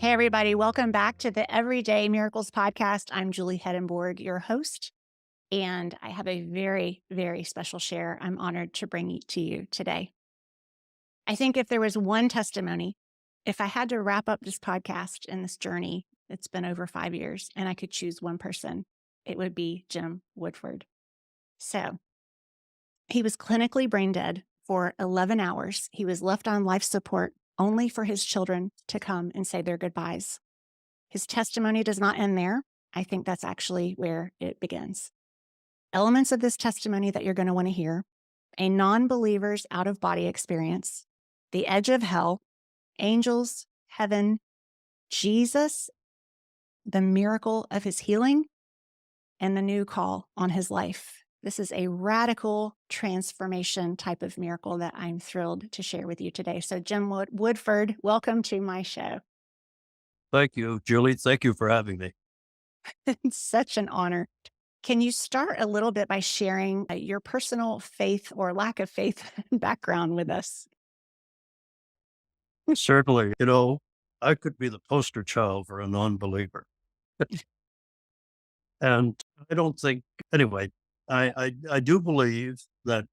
Hey, everybody. Welcome back to the Everyday Miracles podcast. I'm Julie Hedenborg, your host, and I have a very, very special share I'm honored to bring to you today. I think if there was one testimony, if I had to wrap up this podcast and this journey, it's been over 5 years, and I could choose one person, it would be Jim Woodford. So he was clinically brain dead for 11 hours. He was left on life support only for his children to come and say their goodbyes. His testimony does not end there. I think that's actually where it begins. Elements of this testimony that you're going to want to hear: a non-believer's out-of-body experience, the edge of hell, angels, heaven, Jesus, the miracle of his healing, and the new call on his life. This is a radical transformation type of miracle that I'm thrilled to share with you today. So Jim Woodford, welcome to my show. Thank you, Julie. Thank you for having me. It's such an honor. Can you start a little bit by sharing your personal faith or lack of faith background with us? Certainly, I could be the poster child for a non-believer. And I don't think, anyway, I do believe that,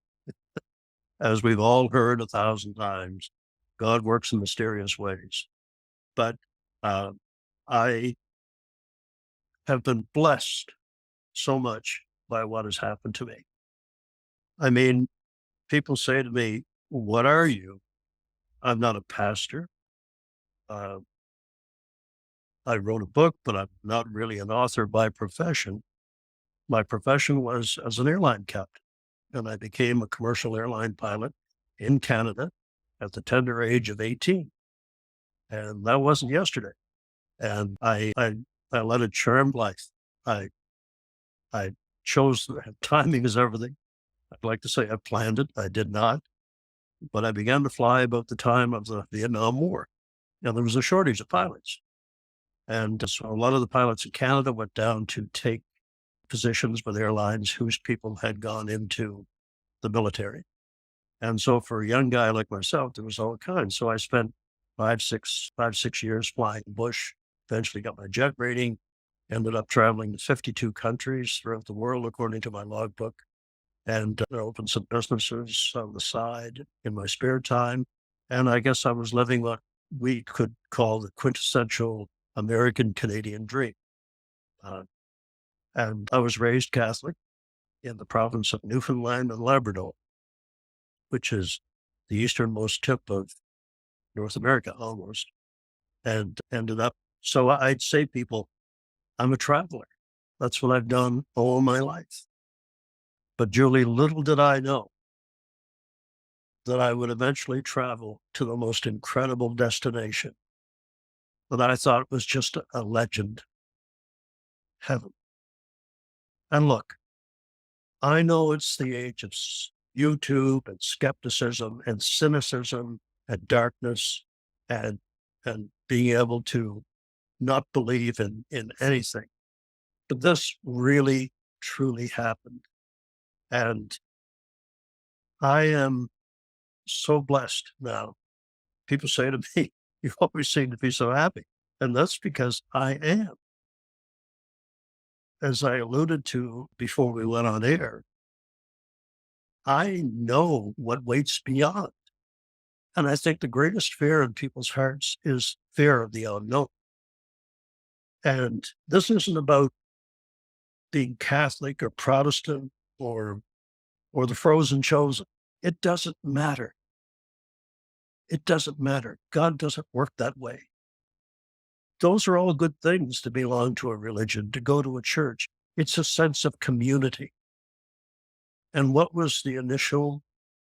as we've all heard 1,000 times, God works in mysterious ways. But uh, I have been blessed so much by what has happened to me. I mean, people say to me, "What are you?" I'm not a pastor. Uh, I wrote a book, but I'm not really an author by profession. My profession was as an airline captain, and I became a commercial airline pilot in Canada at the tender age of 18. And that wasn't yesterday. And I led a charmed life. I, I chose timing is everything. I'd like to say I planned it. I did not, but I began to fly about the time of the Vietnam War. And there was a shortage of pilots. And so a lot of the pilots in Canada went down to take positions with airlines whose people had gone into the military. And so for a young guy like myself, there was all kinds. So I spent 5, 6 years flying bush, eventually got my jet rating, ended up traveling to 52 countries throughout the world, according to my logbook, and opened some businesses on the side in my spare time. And I guess I was living what we could call the quintessential American Canadian dream. Uh, and I was raised Catholic in the province of Newfoundland and Labrador, which is the easternmost tip of North America almost, and ended up. So I'd say people, I'm a traveler. That's what I've done all my life. But Julie, little did I know that I would eventually travel to the most incredible destination that I thought was just a legend, heaven. And look, I know it's the age of YouTube and skepticism and cynicism and darkness and being able to not believe in anything. But this really, truly happened. And I am so blessed now. People say to me, you always seem to be so happy. And that's because I am. As I alluded to before we went on air, I know what waits beyond. And I think the greatest fear in people's hearts is fear of the unknown. And this isn't about being Catholic or Protestant or the frozen chosen. It doesn't matter. It doesn't matter. God doesn't work that way. Those are all good things to belong to a religion, to go to a church. It's a sense of community. And what was the initial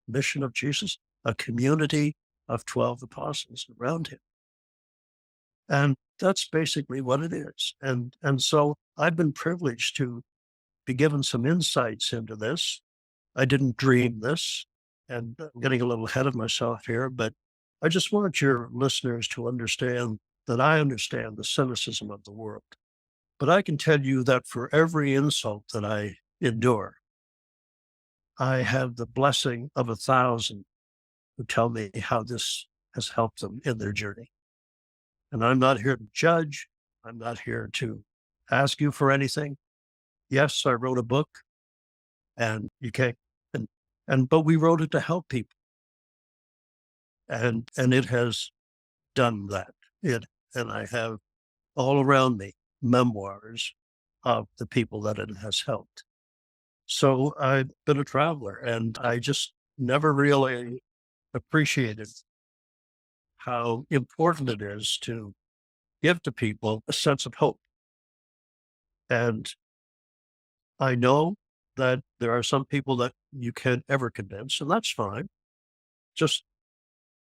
mission of Jesus? A community of 12 apostles around him. And that's basically what it is. And so I've been privileged to be given some insights into this. I didn't dream this, and I'm getting a little ahead of myself here, but I just want your listeners to understand that I understand the cynicism of the world. But I can tell you that for every insult that I endure, I have the blessing of 1,000 who tell me how this has helped them in their journey. And I'm not here to judge. I'm not here to ask you for anything. Yes, I wrote a book and you can't, and, but we wrote it to help people. And it has done that. And I have all around me memoirs of the people that it has helped. So I've been a traveler and I just never really appreciated how important it is to give to people a sense of hope. And I know that there are some people that you can't ever convince, and that's fine. Just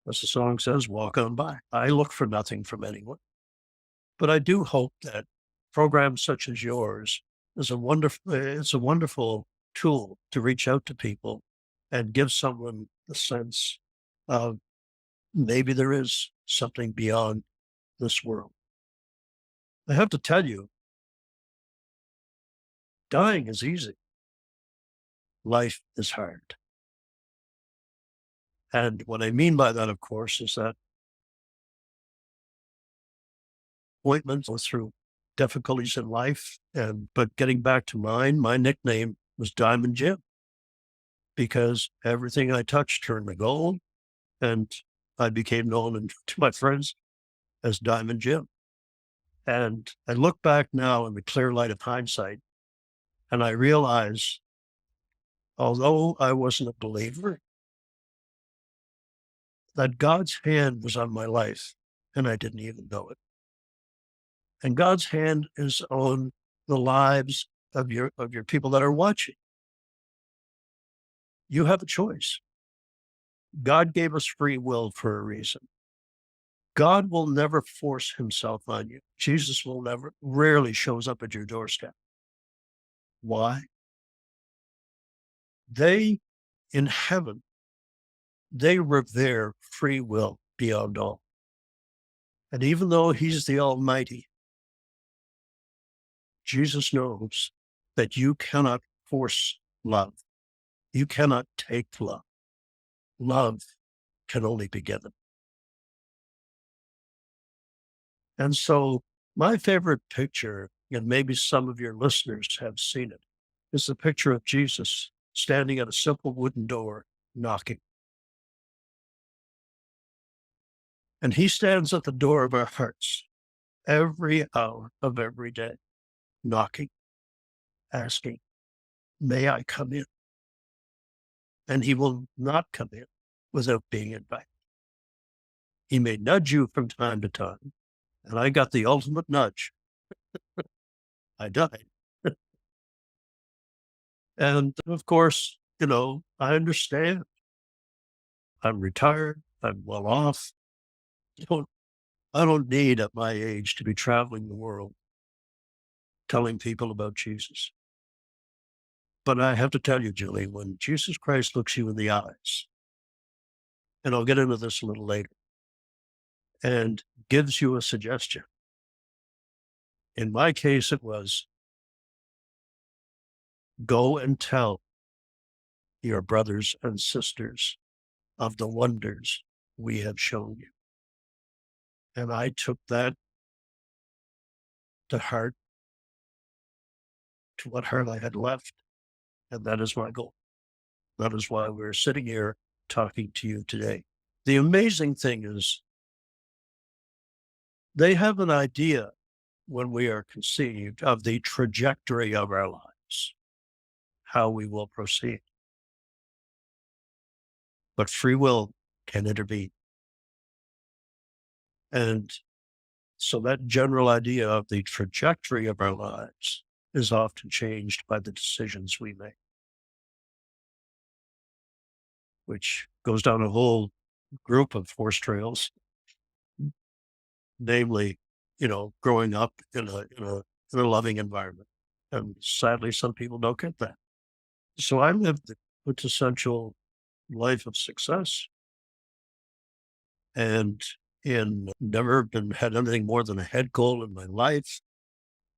as the song says, walk on by. I look for nothing from anyone. But I do hope that programs such as yours it's a wonderful tool to reach out to people and give someone the sense of maybe there is something beyond this world. I have to tell you, dying is easy. Life is hard. And what I mean by that, of course, is that appointments go through difficulties in life. But getting back to mine, my nickname was Diamond Jim because everything I touched turned to gold. And I became known to my friends as Diamond Jim. And I look back now in the clear light of hindsight, and I realize, although I wasn't a believer, that God's hand was on my life, and I didn't even know it. And God's hand is on the lives of your people that are watching. You have a choice. God gave us free will for a reason. God will never force himself on you. Jesus will never, rarely shows up at your doorstep. Why? They in heaven, they revere free will beyond all. And even though he's the Almighty, Jesus knows that you cannot force love. You cannot take love. Love can only be given. And so my favorite picture, and maybe some of your listeners have seen it, is the picture of Jesus standing at a simple wooden door knocking. And he stands at the door of our hearts every hour of every day, knocking, asking, may I come in? And he will not come in without being invited. He may nudge you from time to time. And I got the ultimate nudge. I died. And of course, I understand. I'm retired. I'm well off. I don't, I don't need at my age to be traveling the world telling people about Jesus. But I have to tell you, Julie, when Jesus Christ looks you in the eyes, and I'll get into this a little later, and gives you a suggestion. In my case, it was go and tell your brothers and sisters of the wonders we have shown you. And I took that to heart, to what heart I had left. And that is my goal. That is why we're sitting here talking to you today. The amazing thing is they have an idea when we are conceived of the trajectory of our lives, how we will proceed. But free will can intervene. And so that general idea of the trajectory of our lives is often changed by the decisions we make, which goes down a whole group of force trails, namely, growing up in a loving environment. And sadly, some people don't get that. So I lived the quintessential life of success and in never been had anything more than a head cold in my life.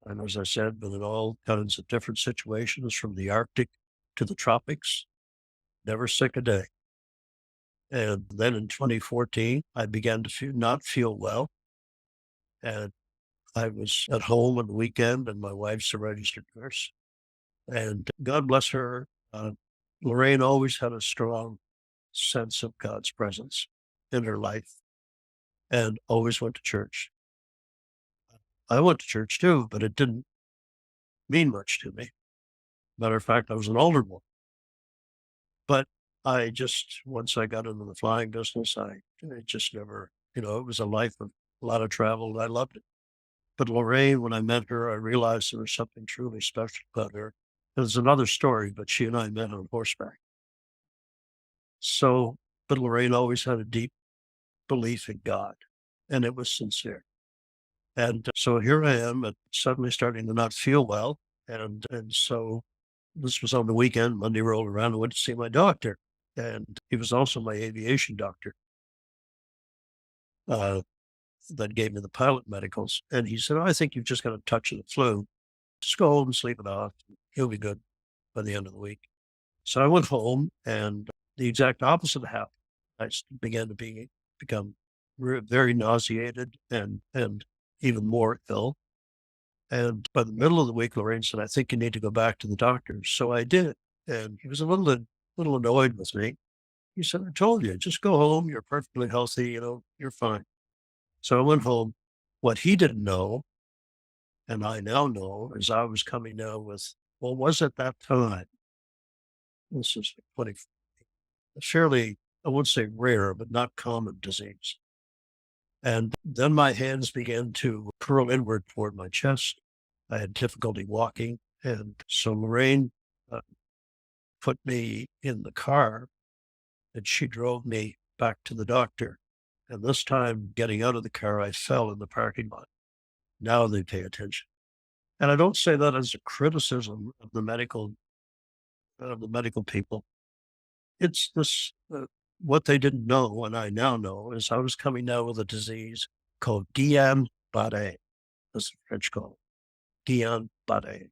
And as I said, been in all kinds of different situations from the Arctic to the tropics, never sick a day. And then in 2014, I began to not feel well. And I was at home on the weekend, and my wife's a registered nurse. And God bless her. Lorraine always had a strong sense of God's presence in her life and always went to church. I went to church too, but it didn't mean much to me. Matter of fact, I was an older one. But I just, once I got into the flying business, it just never, it was a life of a lot of travel and I loved it. But Lorraine, when I met her, I realized there was something truly special about her. There's another story, but she and I met on horseback. So, but Lorraine always had a deep belief in God, and it was sincere. And so here I am, suddenly starting to not feel well, and so this was on the weekend. Monday rolled around. I went to see my doctor, and he was also my aviation doctor. That gave me the pilot medicals, and he said, "Oh, I think you've just got a touch of the flu. Just go home and sleep it off. He'll be good by the end of the week." So I went home, and the exact opposite happened. Began to become very nauseated and even more ill. And by the middle of the week, Lorraine said, "I think you need to go back to the doctor." So I did, and he was a little annoyed with me. He said, "I told you, just go home. You're perfectly healthy. You're fine." So I went home. What he didn't know, and I now know, is I was coming down with what was at that time, this is 20, a fairly, I would say rare, but not common disease. And then my hands began to curl inward toward my chest. I had difficulty walking. And so Lorraine uh, put me in the car and she drove me back to the doctor. And this time, getting out of the car, I fell in the parking lot. Now they pay attention. And I don't say that as a criticism of the medical people. It's this, what they didn't know, and I now know, is I was coming down with a disease called Guillain-Barré. That's the French call it, Guillain-Barré.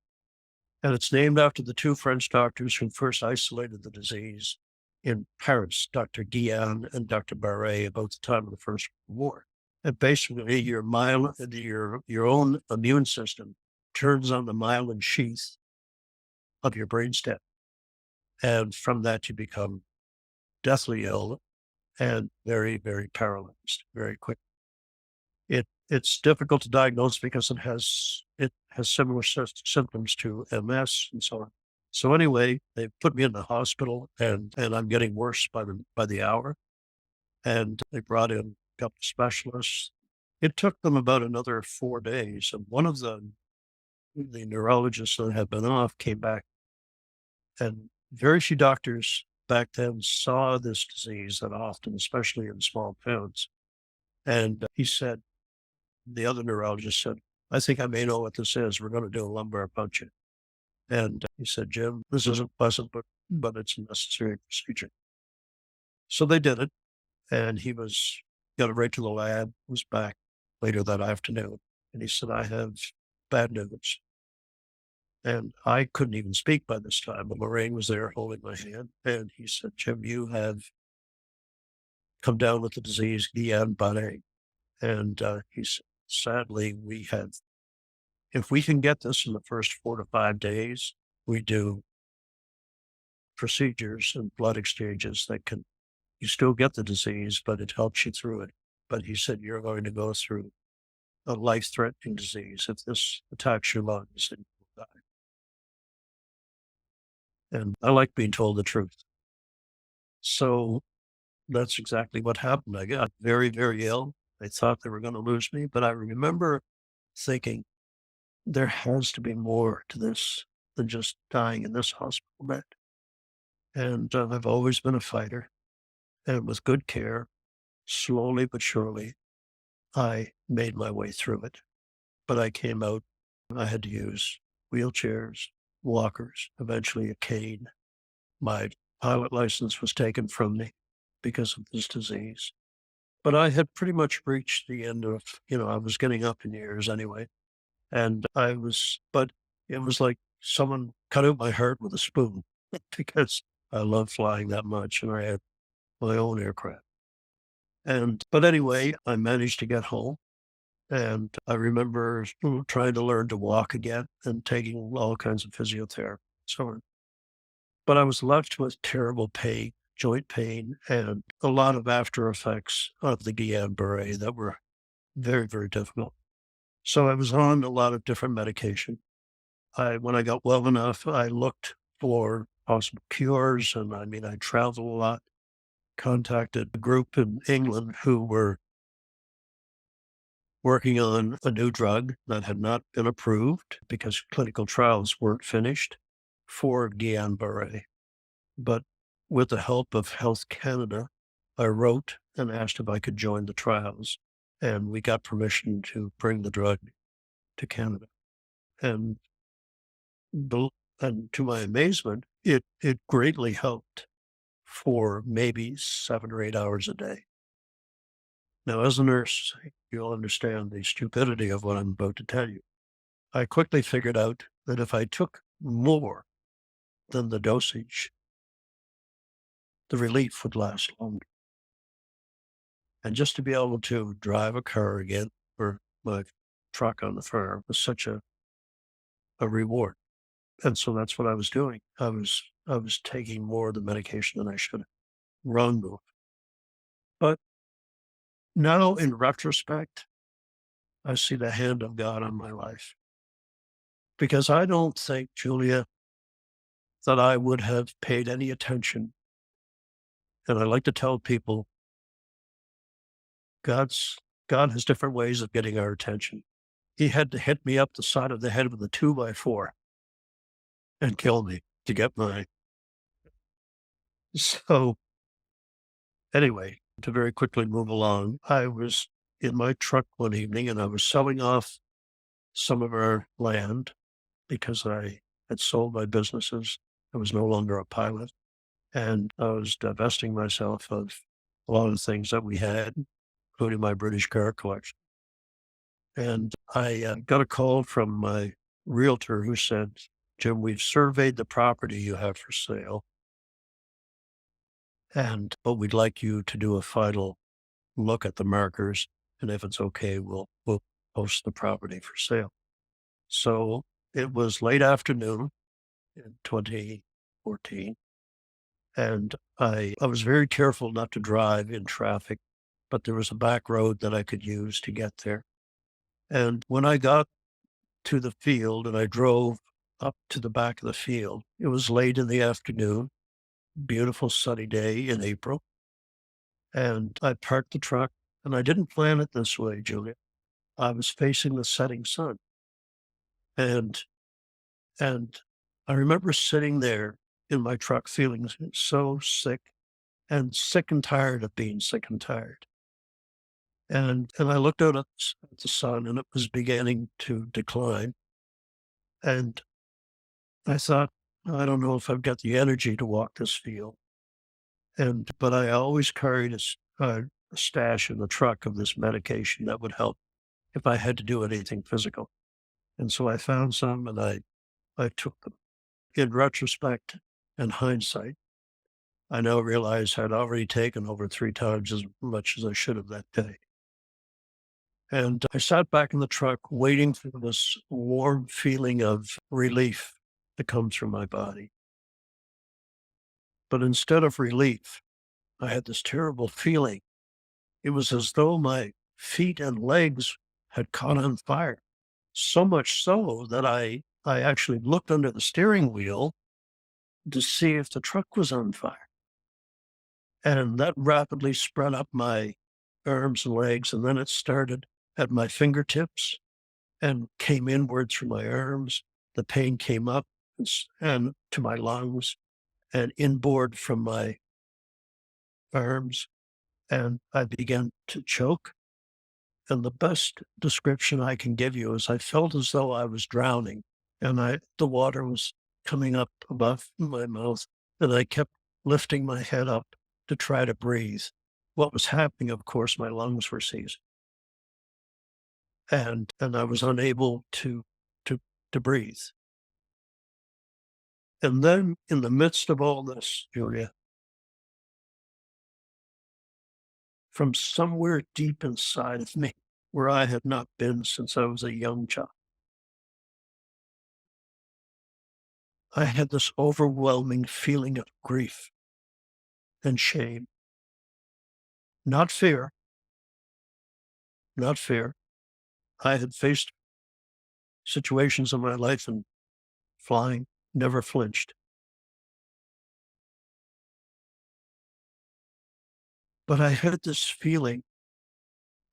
And it's named after the two French doctors who first isolated the disease in Paris, Dr. Guillain and Dr. Barré, about the time of the First World War. And basically, your own immune system turns on the myelin sheath of your brainstem. And from that, you become deathly ill and very, very paralyzed very quick. It's difficult to diagnose because it has similar symptoms to MS and so on. So anyway, they put me in the hospital and I'm getting worse by the hour. And they brought in a couple of specialists. It took them about another 4 days. And one of the neurologists that had been off came back, and very few doctors back then saw this disease that often, especially in small towns. And he said, the other neurologist said, "I think I may know what this is. We're going to do a lumbar puncture." And he said, "Jim, this isn't pleasant, but it's a necessary procedure." So they did it. And got it right to the lab, was back later that afternoon. And he said, "I have bad news." And I couldn't even speak by this time, but Lorraine was there holding my hand. And he said, "Jim, you have come down with the disease, Guillain-Barré." And he said, "Sadly, if we can get this in the first 4 to 5 days, we do procedures and blood exchanges you still get the disease, but it helps you through it." But he said, "You're going to go through a life-threatening disease. If this attacks your lungs, then you'll die." And I like being told the truth. So that's exactly what happened. I got very, very ill. They thought they were going to lose me, but I remember thinking, there has to be more to this than just dying in this hospital bed. And I've always been a fighter, and with good care, slowly but surely, I made my way through it. But I came out, I had to use wheelchairs, walkers, eventually a cane. My pilot license was taken from me because of this disease. But I had pretty much reached the end of, I was getting up in years anyway. But it was like someone cut out my heart with a spoon because I love flying that much and I had my own aircraft. But anyway, I managed to get home And I remember trying to learn to walk again and taking all kinds of physiotherapy. So, but I was left with terrible pain, joint pain, and a lot of after effects of the Guillain-Barré that were very, very difficult. So I was on a lot of different medication. When I got well enough, I looked for possible cures, and I mean, I traveled a lot, contacted a group in England who were working on a new drug that had not been approved because clinical trials weren't finished for Guillain-Barré. But with the help of Health Canada, I wrote and asked if I could join the trials, and we got permission to bring the drug to Canada. And the and to my amazement, it greatly helped for maybe 7 or 8 hours a day. Now, as a nurse, you'll understand the stupidity of what I'm about to tell you. I quickly figured out that if I took more than the dosage, the relief would last longer. And just to be able to drive a car again or my truck on the farm was such a reward. And so that's what I was doing. I was taking more of the medication than I should have. Wrong move. But now in retrospect, I see the hand of God on my life. Because I don't think, Julia, that I would have paid any attention. And I like to tell people God's God has different ways of getting our attention. He had to hit me up the side of the head with a 2x4 and kill me to get mine. So anyway, to very quickly move along, I was in my truck one evening and I was selling off some of our land because I had sold my businesses. I was no longer a pilot and I was divesting myself of a lot of the things that we had, including my British car collection. And I got a call from my realtor who said, Jim, we've surveyed the property you have for sale, but we'd like you to do a final look at the markers. And if it's okay, we'll post the property for sale. So it was late afternoon in 2014. And I was very careful not to drive in traffic, but there was a back road that I could use to get there. And when I got to the field and I drove up to the back of the field, it was late in the afternoon, beautiful sunny day in April. And I parked the truck and I didn't plan it this way, Julia. I was facing the setting sun. And and I remember sitting there in my truck feeling so sick and tired of being sick and tired. And I looked out at the sun and it was beginning to decline. And I thought, I don't know if I've got the energy to walk this field. But I always carried a stash in the truck of this medication that would help if I had to do anything physical. And so I found some and I took them. In retrospect and hindsight, I now realize I'd already taken over 3 times as much as I should have that day. And I sat back in the truck waiting for this warm feeling of relief to come through my body. But instead of relief, I had this terrible feeling. It was as though my feet and legs had caught on fire. So much so that I actually looked under the steering wheel to see if the truck was on fire. And that rapidly spread up my arms and legs. And then it started at my fingertips and came inward through my arms. The pain came up and to my lungs and inboard from my arms. And I began to choke. And the best description I can give you is I felt as though I was drowning and the water was coming up above my mouth and I kept lifting my head up to try to breathe. What was happening, of course, my lungs were seizing and I was unable to breathe. And then in the midst of all this, Julia, from somewhere deep inside of me, where I had not been since I was a young child. I had this overwhelming feeling of grief and shame, not fear, not fear. I had faced situations in my life and flying, never flinched. But I had this feeling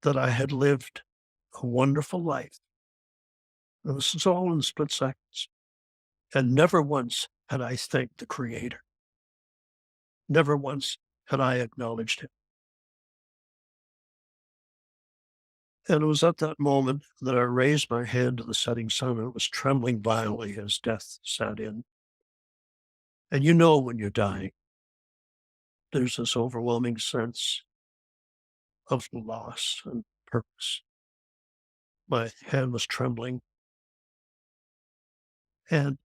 that I had lived a wonderful life. And this is all in split seconds. And never once had I thanked the Creator. Never once had I acknowledged Him. And it was at that moment that I raised my hand to the setting sun and it was trembling violently as death sat in. And you know when you're dying, there's this overwhelming sense of loss and purpose. My hand was trembling, and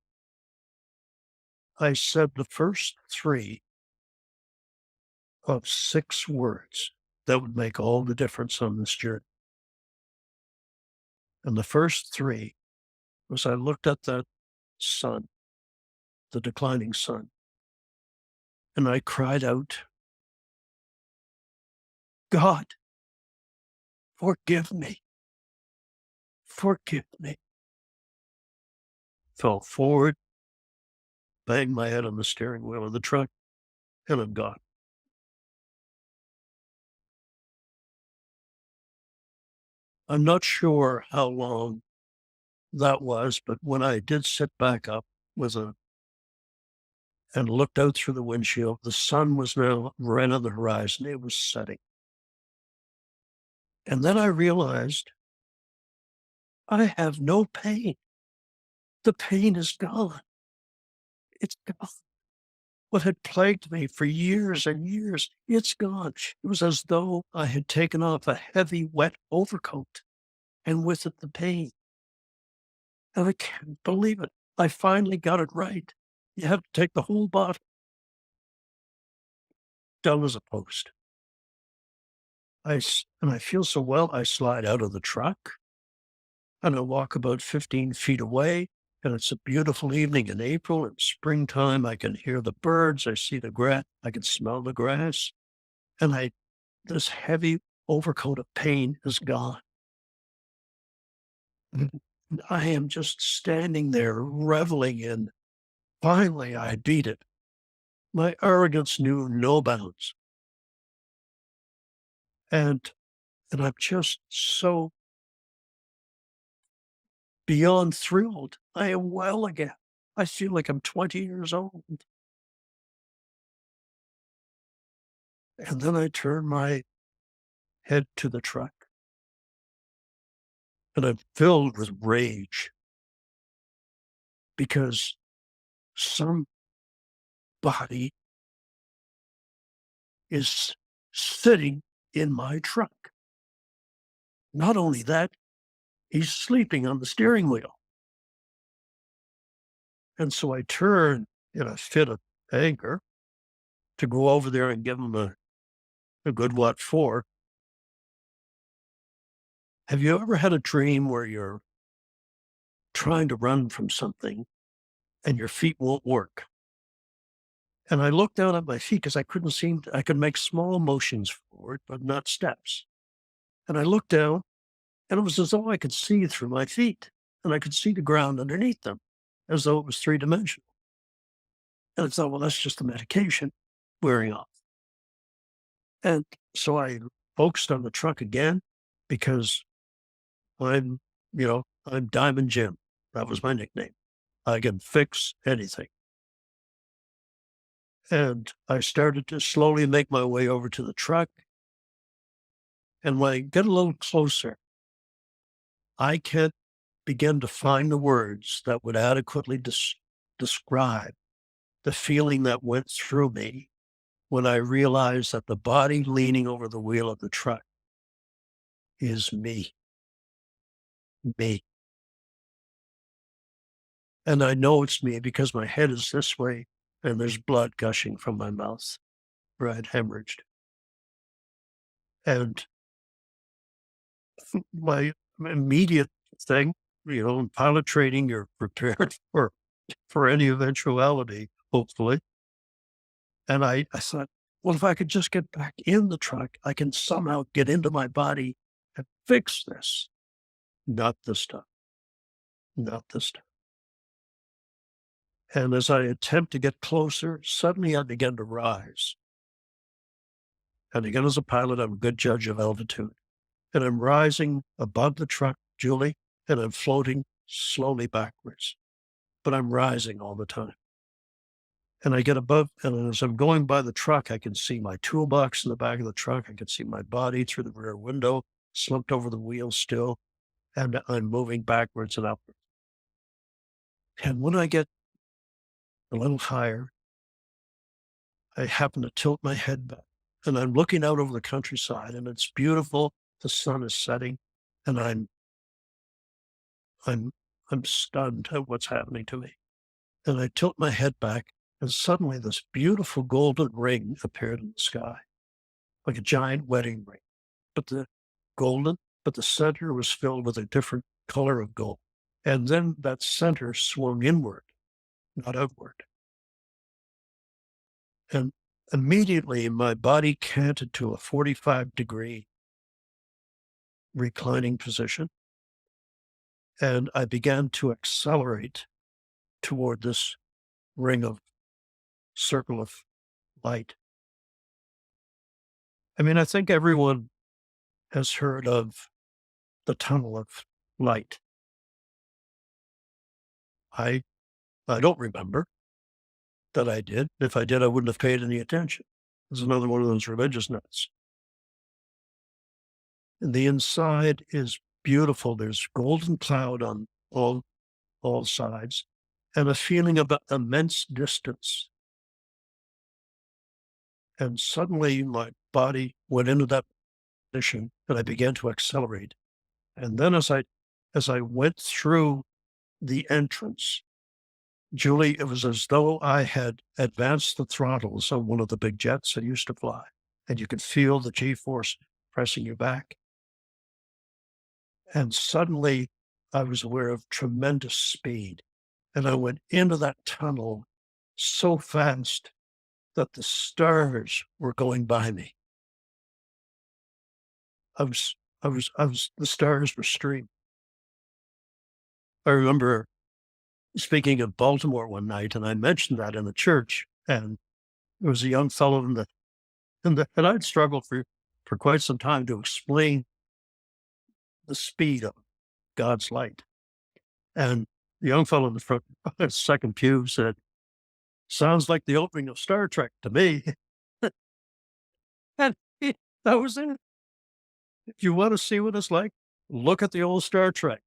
I said the first three of 6 words that would make all the difference on this journey. And the first 3 was I looked at that sun, the declining sun, and I cried out, "God, forgive me, forgive me." Fell forward, banged my head on the steering wheel of the truck, and I'm gone. I'm not sure how long that was, but when I did sit back up with a and looked out through the windshield, the sun was now right on the horizon. It was setting. And then I realized I have no pain. The pain is gone. It's gone. What had plagued me for years and years, it's gone. It was as though I had taken off a heavy, wet overcoat and with it the pain. And I can't believe it. I finally got it right. You have to take the whole bottle down as a post. And I feel so well, I slide out of the truck and I walk about 15 feet away. And it's a beautiful evening in April. It's springtime. I can hear the birds. I see the grass. I can smell the grass. And this heavy overcoat of pain is gone. And I am just standing there reveling in, finally, I beat it. My arrogance knew no bounds. And, and I'm just so beyond thrilled. I am well again. I feel like I'm 20 years old. And then I turn my head to the truck and I'm filled with rage because somebody is sitting in my truck. Not only that, he's sleeping on the steering wheel. And so I turn in a fit of anger to go over there and give him a good what for. Have you ever had a dream where you're trying to run from something and your feet won't work? And I looked down at my feet because I could make small motions forward, but not steps. And I looked down and it was as though I could see through my feet and I could see the ground underneath them as though it was 3-dimensional. And I thought, well, that's just the medication wearing off. And so I focused on the truck again because I'm, I'm Diamond Jim. That was my nickname. I can fix anything. And I started to slowly make my way over to the truck. And when I get a little closer, I can't begin to find the words that would adequately describe the feeling that went through me when I realized that the body leaning over the wheel of the truck is me, me. And I know it's me because my head is this way and there's blood gushing from my mouth where I'd hemorrhaged. And my immediate thing, in pilot training, you're prepared for any eventuality, hopefully. And I thought, well, if I could just get back in the truck, I can somehow get into my body and fix this. Not this time. Not this time. And as I attempt to get closer, suddenly I begin to rise. And again, as a pilot, I'm a good judge of altitude. And I'm rising above the truck, Julie, and I'm floating slowly backwards. But I'm rising all the time. And I get above, and as I'm going by the truck, I can see my toolbox in the back of the truck. I can see my body through the rear window, slumped over the wheel still, and I'm moving backwards and upwards. And when I get a little higher, I happen to tilt my head back, and I'm looking out over the countryside, and it's beautiful. The sun is setting, and I'm I'm stunned at what's happening to me. And I tilt my head back, and suddenly this beautiful golden ring appeared in the sky, like a giant wedding ring. But the golden, but the center was filled with a different color of gold. And then that center swung inward, not outward. And immediately my body canted to a 45-degree reclining position. And I began to accelerate toward this ring of circle of light. I mean, I think everyone has heard of the tunnel of light. I I don't remember that I did. If I did, I wouldn't have paid any attention. It's another one of those religious nuts. And the inside is beautiful. There's golden cloud on all sides, and a feeling of immense distance. And suddenly my body went into that position, and I began to accelerate. And then as I went through the entrance, Julie, it was as though I had advanced the throttles of one of the big jets that used to fly, and you could feel the G-force pressing you back. And suddenly I was aware of tremendous speed, and I went into that tunnel so fast that the stars were going by me. The stars were streaming. I remember speaking of Baltimore one night, and I mentioned that in the church, and there was a young fellow and I'd struggled for quite some time to explain the speed of God's light. And the young fellow in the front, second pew said, "Sounds like the opening of Star Trek to me." And that was it. If you want to see what it's like, look at the old Star Trek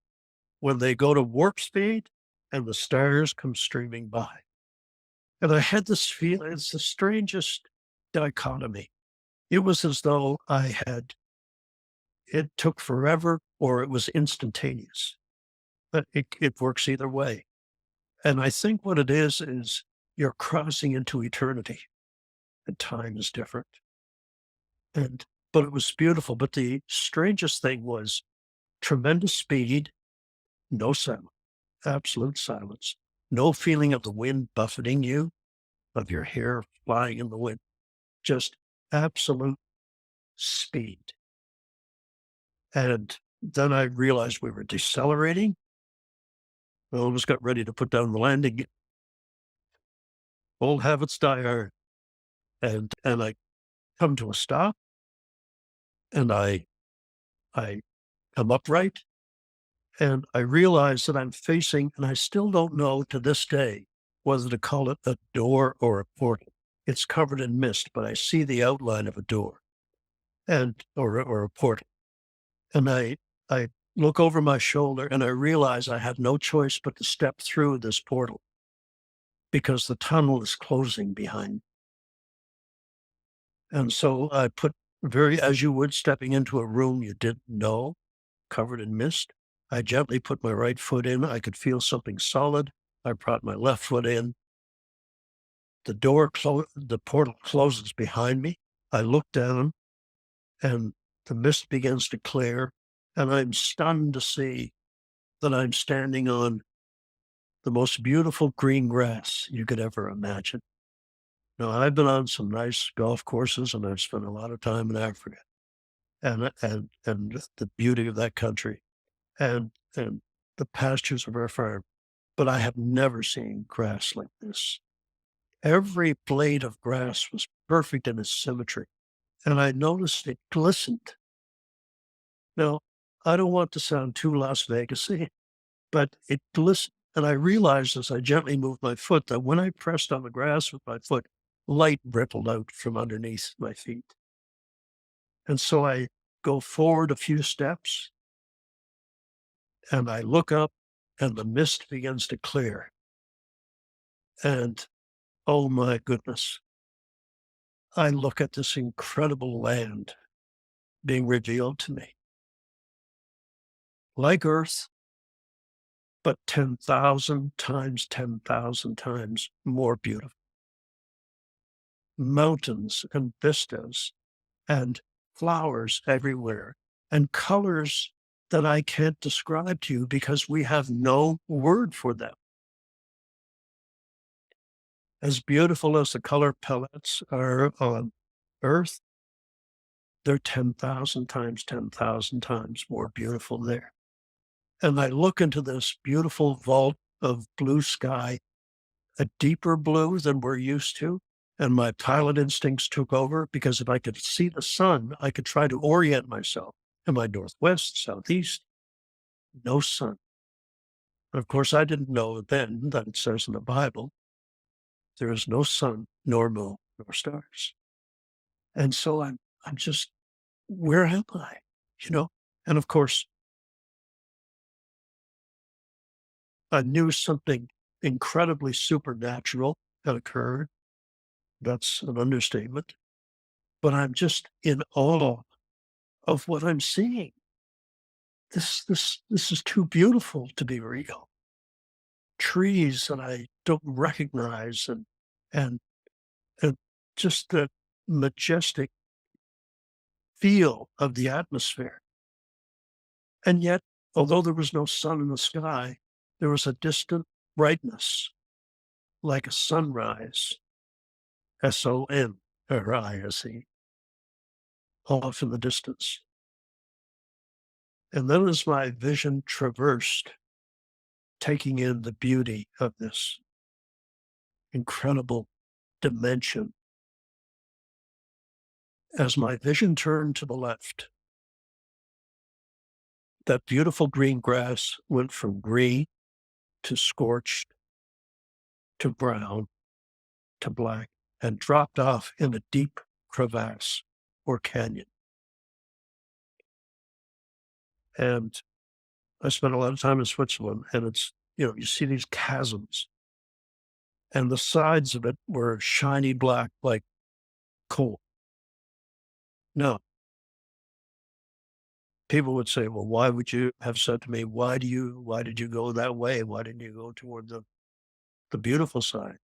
when they go to warp speed and the stars come streaming by. And I had this feeling, it's the strangest dichotomy. It was as though it took forever or it was instantaneous. But it works either way. And I think what it is you're crossing into eternity and time is different. And, but it was beautiful. But the strangest thing was tremendous speed, no sound, absolute silence, no feeling of the wind buffeting you, of your hair flying in the wind, just absolute speed. And then I realized we were decelerating. I almost got ready to put down the landing gear. Old habits die hard. And I come to a stop and I come upright and I realize that I'm facing, and I still don't know to this day whether to call it a door or a portal. It's covered in mist, but I see the outline of a door or a portal. And I look over my shoulder and I realize I have no choice but to step through this portal because the tunnel is closing behind me. And so I put as you would stepping into a room you didn't know, covered in mist. I gently put my right foot in. I could feel something solid. I brought my left foot in. The portal closes behind me. I look down and the mist begins to clear and I'm stunned to see that I'm standing on the most beautiful green grass you could ever imagine. Now, I've been on some nice golf courses, and I've spent a lot of time in Africa, and the beauty of that country, and the pastures of our farm, but I have never seen grass like this. Every blade of grass was perfect in its symmetry, and I noticed it glistened. Now, I don't want to sound too Las Vegasy, but it glistened, and I realized as I gently moved my foot that when I pressed on the grass with my foot, light rippled out from underneath my feet. And so I go forward a few steps, and I look up, and the mist begins to clear. And oh my goodness, I look at this incredible land being revealed to me, like Earth, but 10,000 times 10,000 times more beautiful. Mountains and vistas and flowers everywhere and colors that I can't describe to you because we have no word for them. As beautiful as the color palettes are on Earth, they're 10,000 times 10,000 times more beautiful there. And I look into this beautiful vault of blue sky, a deeper blue than we're used to. And my pilot instincts took over because if I could see the sun, I could try to orient myself. Am I northwest, southeast? No sun. Of course, I didn't know then that it says in the Bible, there is no sun, nor moon, nor stars. And so I'm just, where am I? You know? And of course, I knew something incredibly supernatural had occurred. That's an understatement. But I'm just in awe of what I'm seeing. This is too beautiful to be real. Trees that I don't recognize and and just the majestic feel of the atmosphere. And yet, although there was no sun in the sky, there was a distant brightness like a sunrise, SONRISE, off in the distance. And then as my vision traversed, taking in the beauty of this incredible dimension, as my vision turned to the left, that beautiful green grass went from green to scorched to brown to black and dropped off in a deep crevasse or canyon. And I spent a lot of time in Switzerland, and it's, you see these chasms, and the sides of it were shiny black like coal. Now, people would say, well, why would you have said to me, why did you go that way? Why didn't you go toward the beautiful side?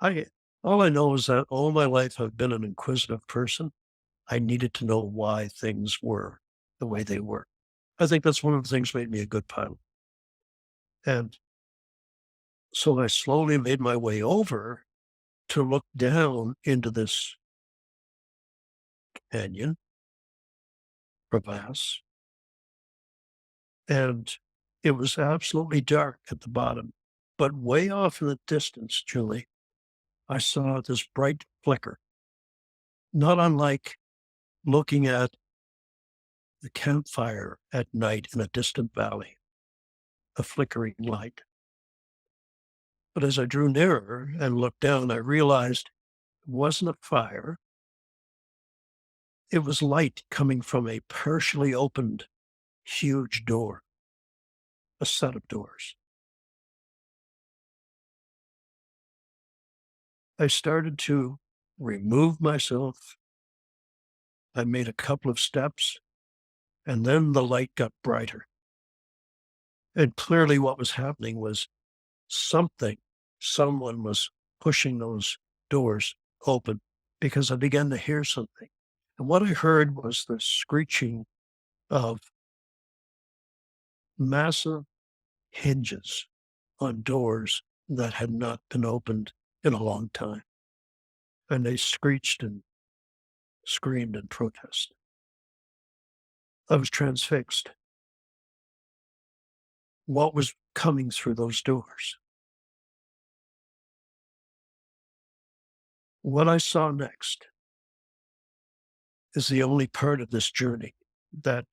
I, all I know is that all my life I've been an inquisitive person. I needed to know why things were the way they were. I think that's one of the things that made me a good pilot. And so I slowly made my way over to look down into this canyon, crevasse, and it was absolutely dark at the bottom. But way off in the distance, Julie, I saw this bright flicker, not unlike looking at the campfire at night in a distant valley, a flickering light. But as I drew nearer and looked down, I realized it wasn't a fire. It was light coming from a partially opened huge door, a set of doors. I started to remove myself. I made a couple of steps, and then the light got brighter. And clearly, what was happening was something, someone was pushing those doors open because I began to hear something. And what I heard was the screeching of massive hinges on doors that had not been opened in a long time. And they screeched and screamed in protest. I was transfixed. What was coming through those doors? What I saw next is the only part of this journey that,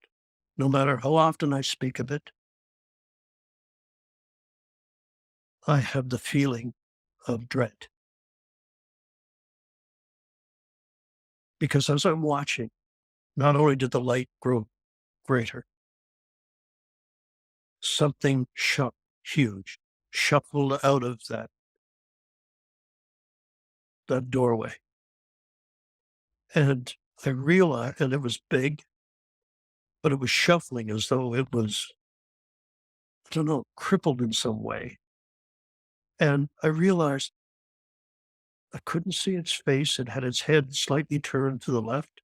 no matter how often I speak of it, I have the feeling of dread. Because as I'm watching, not only did the light grow greater, something huge shuffled out of that doorway. And I realized, and it was big, but it was shuffling as though it was, I don't know, crippled in some way. And I realized I couldn't see its face. It had its head slightly turned to the left,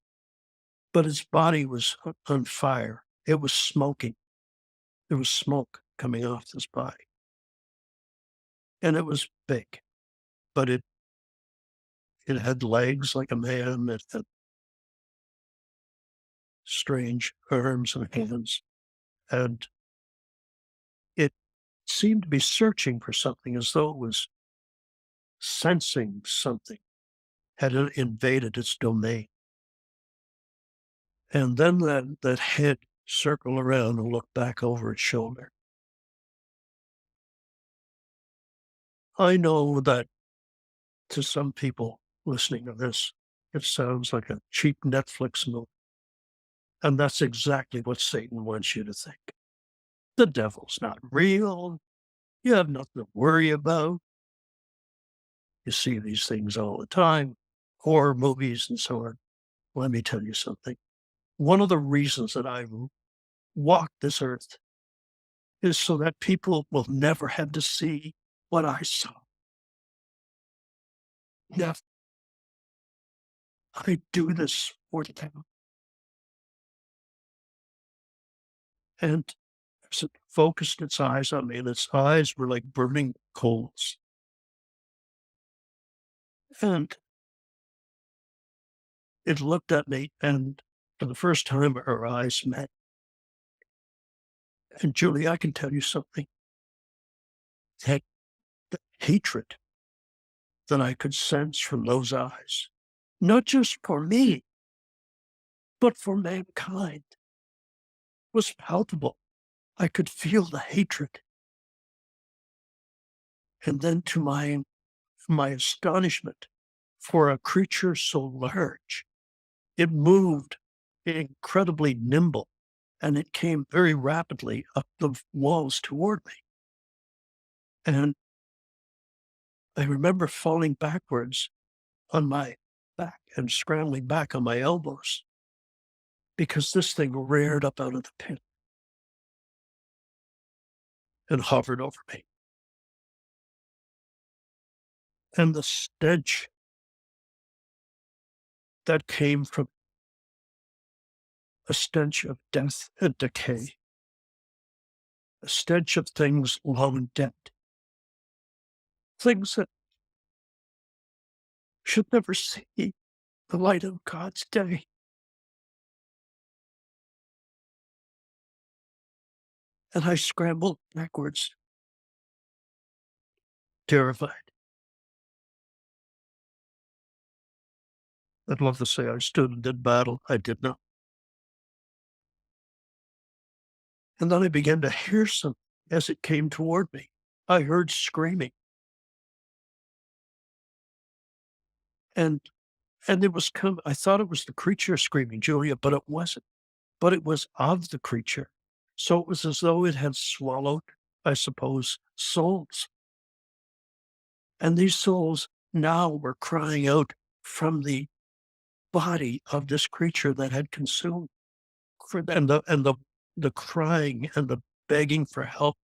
but its body was on fire. It was smoking. There was smoke coming off this body. And it was big, but it had legs like a man. It had strange arms and hands. And it seemed to be searching for something as though it was sensing something had invaded its domain. And then that head circled around and looked back over its shoulder. I know that to some people listening to this, it sounds like a cheap Netflix movie. And that's exactly what Satan wants you to think. The devil's not real. You have nothing to worry about. You see these things all the time, horror movies and so on. Let me tell you something. One of the reasons that I walked this earth is so that people will never have to see what I saw. Never. I do this for them. And as it focused its eyes on me, and its eyes were like burning coals. And it looked at me, and for the first time, our eyes met. And Julie, I can tell you something. That the hatred that I could sense from those eyes, not just for me, but for mankind, was palpable. I could feel the hatred. And then to my astonishment, for a creature so large, it moved incredibly nimble, and it came very rapidly up the walls toward me. And I remember falling backwards on my back and scrambling back on my elbows because this thing reared up out of the pit and hovered over me. And the stench that came from a stench of death and decay, a stench of things long dead, things that should never see the light of God's day. And I scrambled backwards, terrified. I'd love to say I stood and did battle. I did not. And then I began to hear something as it came toward me. I heard screaming. And it was I thought it was the creature screaming, Julia, but it wasn't. But it was of the creature. So it was as though it had swallowed, I suppose, souls. And these souls now were crying out from the body of this creature that had consumed. And the crying and the begging for help.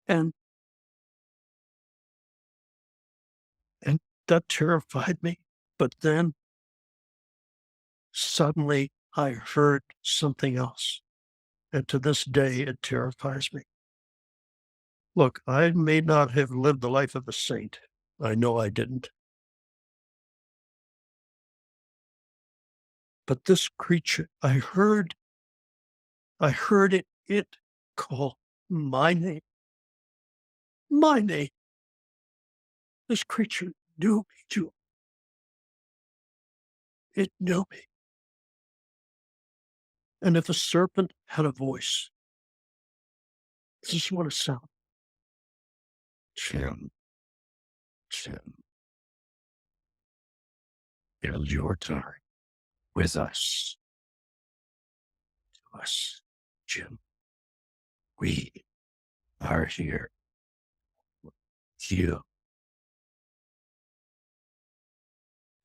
And and that terrified me. But then suddenly I heard something else. And to this day, it terrifies me. Look, I may not have lived the life of a saint. I know I didn't. But this creature, I heard it call my name, my name. This creature knew me, Julie. It knew me. And if a serpent had a voice, this is what it sounded. Jim, Jim, build your time with us, Jim. We are here with you.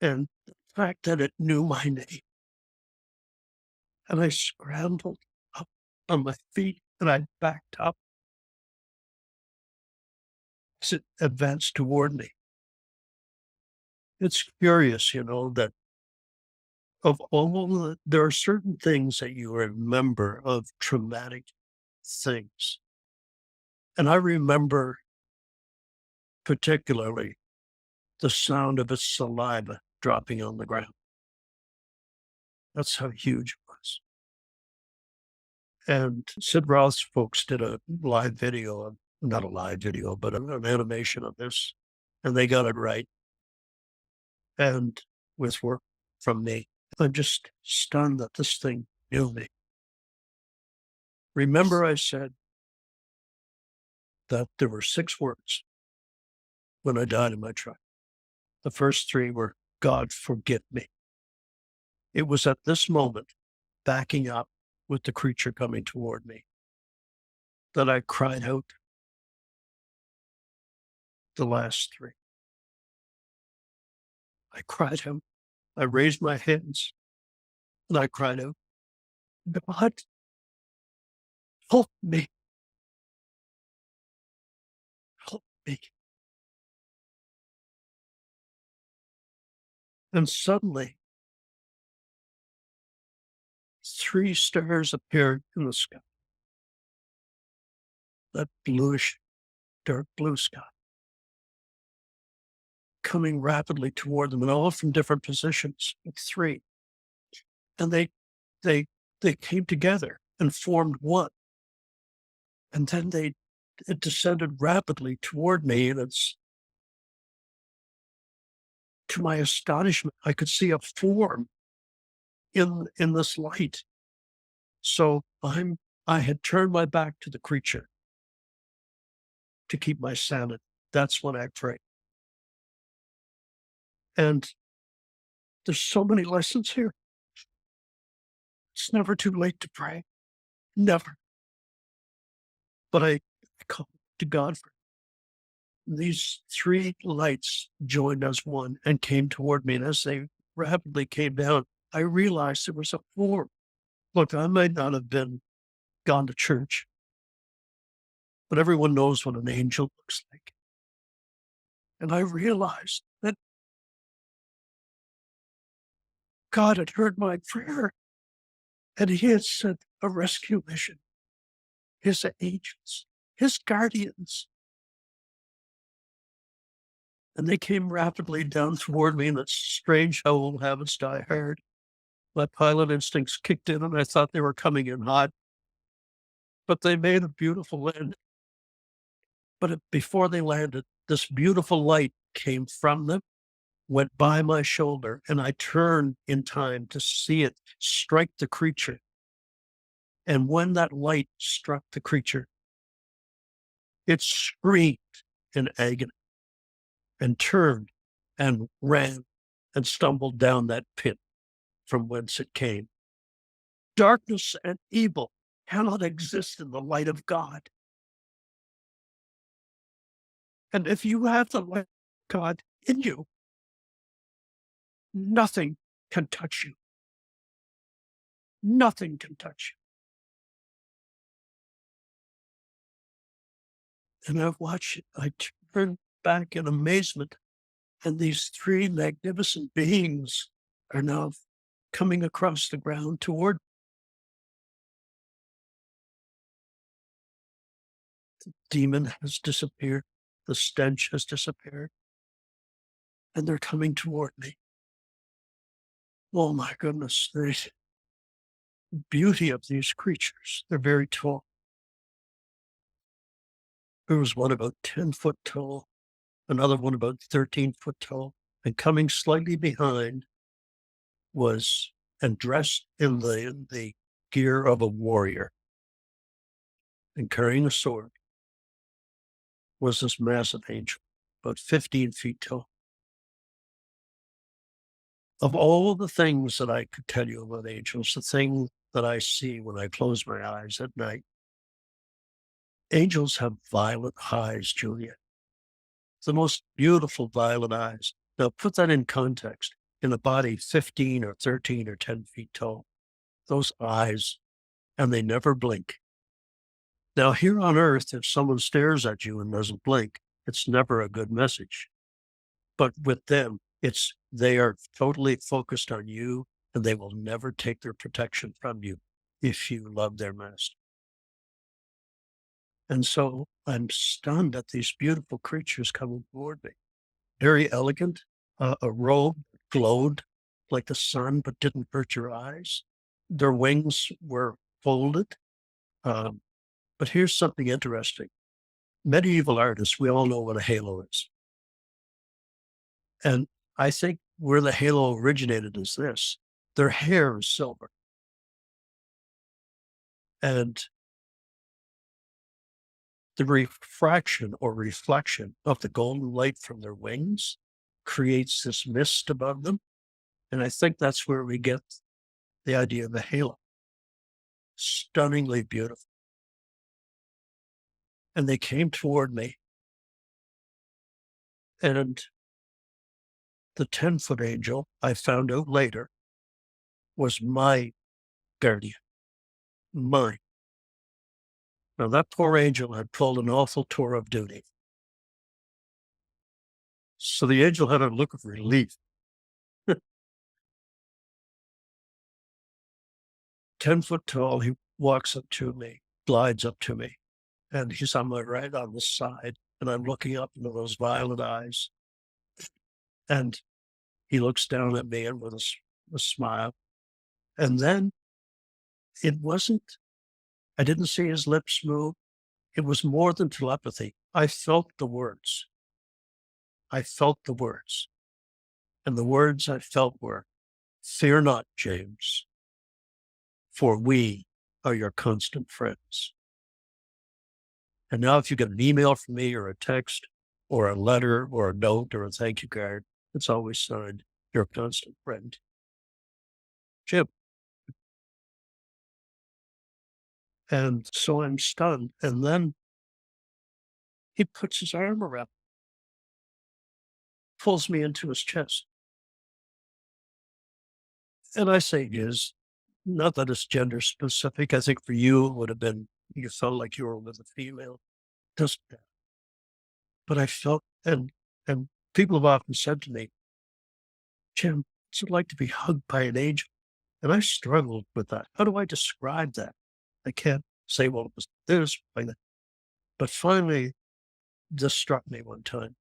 And the fact that it knew my name, and I scrambled up on my feet and I backed up as it advanced toward me. It's curious, that of all there are certain things that you remember of traumatic things. And I remember particularly the sound of its saliva dropping on the ground. That's how huge it was. And Sid Roth's folks did a live video of, not a live video, but an animation of this, and they got it right. And with work from me, I'm just stunned that this thing knew me. Remember, I said that there were 6 words when I died in my truck. The first 3 were, God, forgive me. It was at this moment, backing up with the creature coming toward me, that I cried out the last 3. I cried out. I raised my hands and I cried out, God, help me, help me. And suddenly, 3 stars appeared in the sky, that bluish, dark blue sky, coming rapidly toward them, and all from different positions, like 3. And they they came together and formed one. And then it descended rapidly toward me, and it's to my astonishment, I could see a form in this light. So I had turned my back to the creature to keep my sanity. That's when I prayed. And there's so many lessons here. It's never too late to pray. Never. But I called to God for these 3 lights joined as one and came toward me. And as they rapidly came down, I realized there was a form. Look, I might not have gone to church, but everyone knows what an angel looks like. And I realized that God had heard my prayer and he had sent a rescue mission, his angels, his guardians. And they came rapidly down toward me, and it's strange how old habits die hard. My pilot instincts kicked in, and I thought they were coming in hot, but they made a beautiful land. But before they landed, this beautiful light came from them, went by my shoulder, and I turned in time to see it strike the creature. And when that light struck the creature, it screamed in agony and turned and ran and stumbled down that pit from whence it came. Darkness and evil cannot exist in the light of God. And if you have the light of God in you, nothing can touch you. Nothing can touch you. And I've watched it. I turn back in amazement, and these 3 magnificent beings are now coming across the ground toward demon has disappeared. The stench has disappeared, and they're coming toward me. Oh my goodness, the beauty of these creatures. They're very tall. There was one about 10 foot tall, another one about 13 foot tall, and coming slightly behind was and dressed in the gear of a warrior and carrying a sword was this massive angel, about 15 feet tall. Of all the things that I could tell you about angels, the thing that I see when I close my eyes at night, angels have violet eyes, Julia. The most beautiful violet eyes. Now put that in context. In a body 15 or 13 or 10 feet tall, those eyes, and they never blink. Now, here on earth, if someone stares at you and doesn't blink, it's never a good message. But with them, they are totally focused on you and they will never take their protection from you if you love their master. And so I'm stunned at these beautiful creatures coming toward me. Very elegant, a robe glowed like the sun, but didn't hurt your eyes. Their wings were folded. Um, but here's something interesting. Medieval artists, we all know what a halo is. And I think where the halo originated is this. Their hair is silver. And the refraction or reflection of the golden light from their wings creates this mist above them. And I think that's where we get the idea of the halo. Stunningly beautiful. And they came toward me. And the 10-foot angel, I found out later, was my guardian, mine. Now, that poor angel had pulled an awful tour of duty. So the angel had a look of relief. 10 foot tall, he walks up to me, glides up to me, and he's on my right on the side. And I'm looking up into those violet eyes. And he looks down at me and with a smile. And then I didn't see his lips move. It was more than telepathy. I felt the words. I felt the words. And the words I felt were, "Fear not, James, for we are your constant friends." And now if you get an email from me or a text or a letter or a note or a thank you card, it's always signed, "Your constant friend, Jim." And so I'm stunned. And then he puts his arm around, pulls me into his chest. And I say his, not that it's gender specific. I think for you, it would have been, you felt like you were with a female. Doesn't matter. But I felt, and people have often said to me, "Jim, what's it like to be hugged by an angel?" And I struggled with that. How do I describe that? I can't say, well, it was this, like that. But finally, this struck me one time.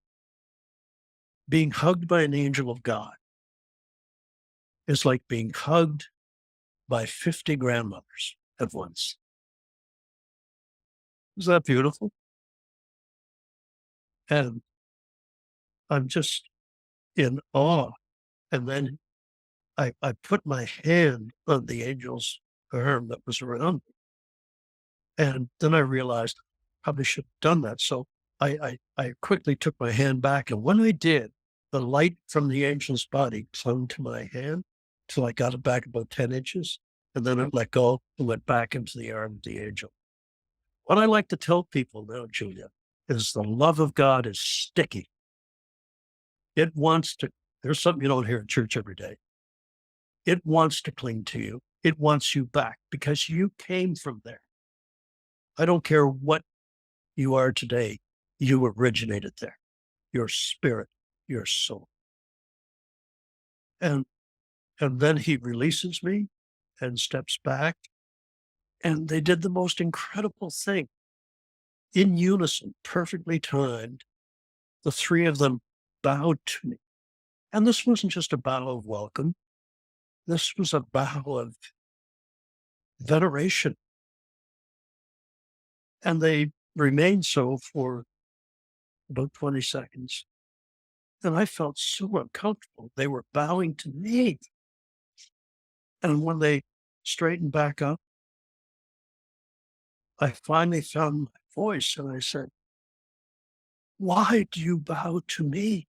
Being hugged by an angel of God is like being hugged by 50 grandmothers at once. Is that beautiful? And I'm just in awe. And then I put my hand on the angel's arm that was around me. And then I realized I probably should have done that. So I quickly took my hand back. And when I did, the light from the angel's body clung to my hand till I got it back about 10 inches. And then it let go and went back into the arm of the angel. What I like to tell people now, Julia, is the love of God is sticky. It wants to, there's something you don't hear in church every day. It wants to cling to you. It wants you back because you came from there. I don't care what you are today. You originated there. Your spirit, your soul. And then he releases me and steps back. And they did the most incredible thing. in unison, perfectly timed, the three of them bowed to me. And this wasn't just a bow of welcome. This was a bow of veneration. And they remained so for about 20 seconds. And I felt so uncomfortable. They were bowing to me. And when they straightened back up, I finally found my voice and I said, "Why do you bow to me?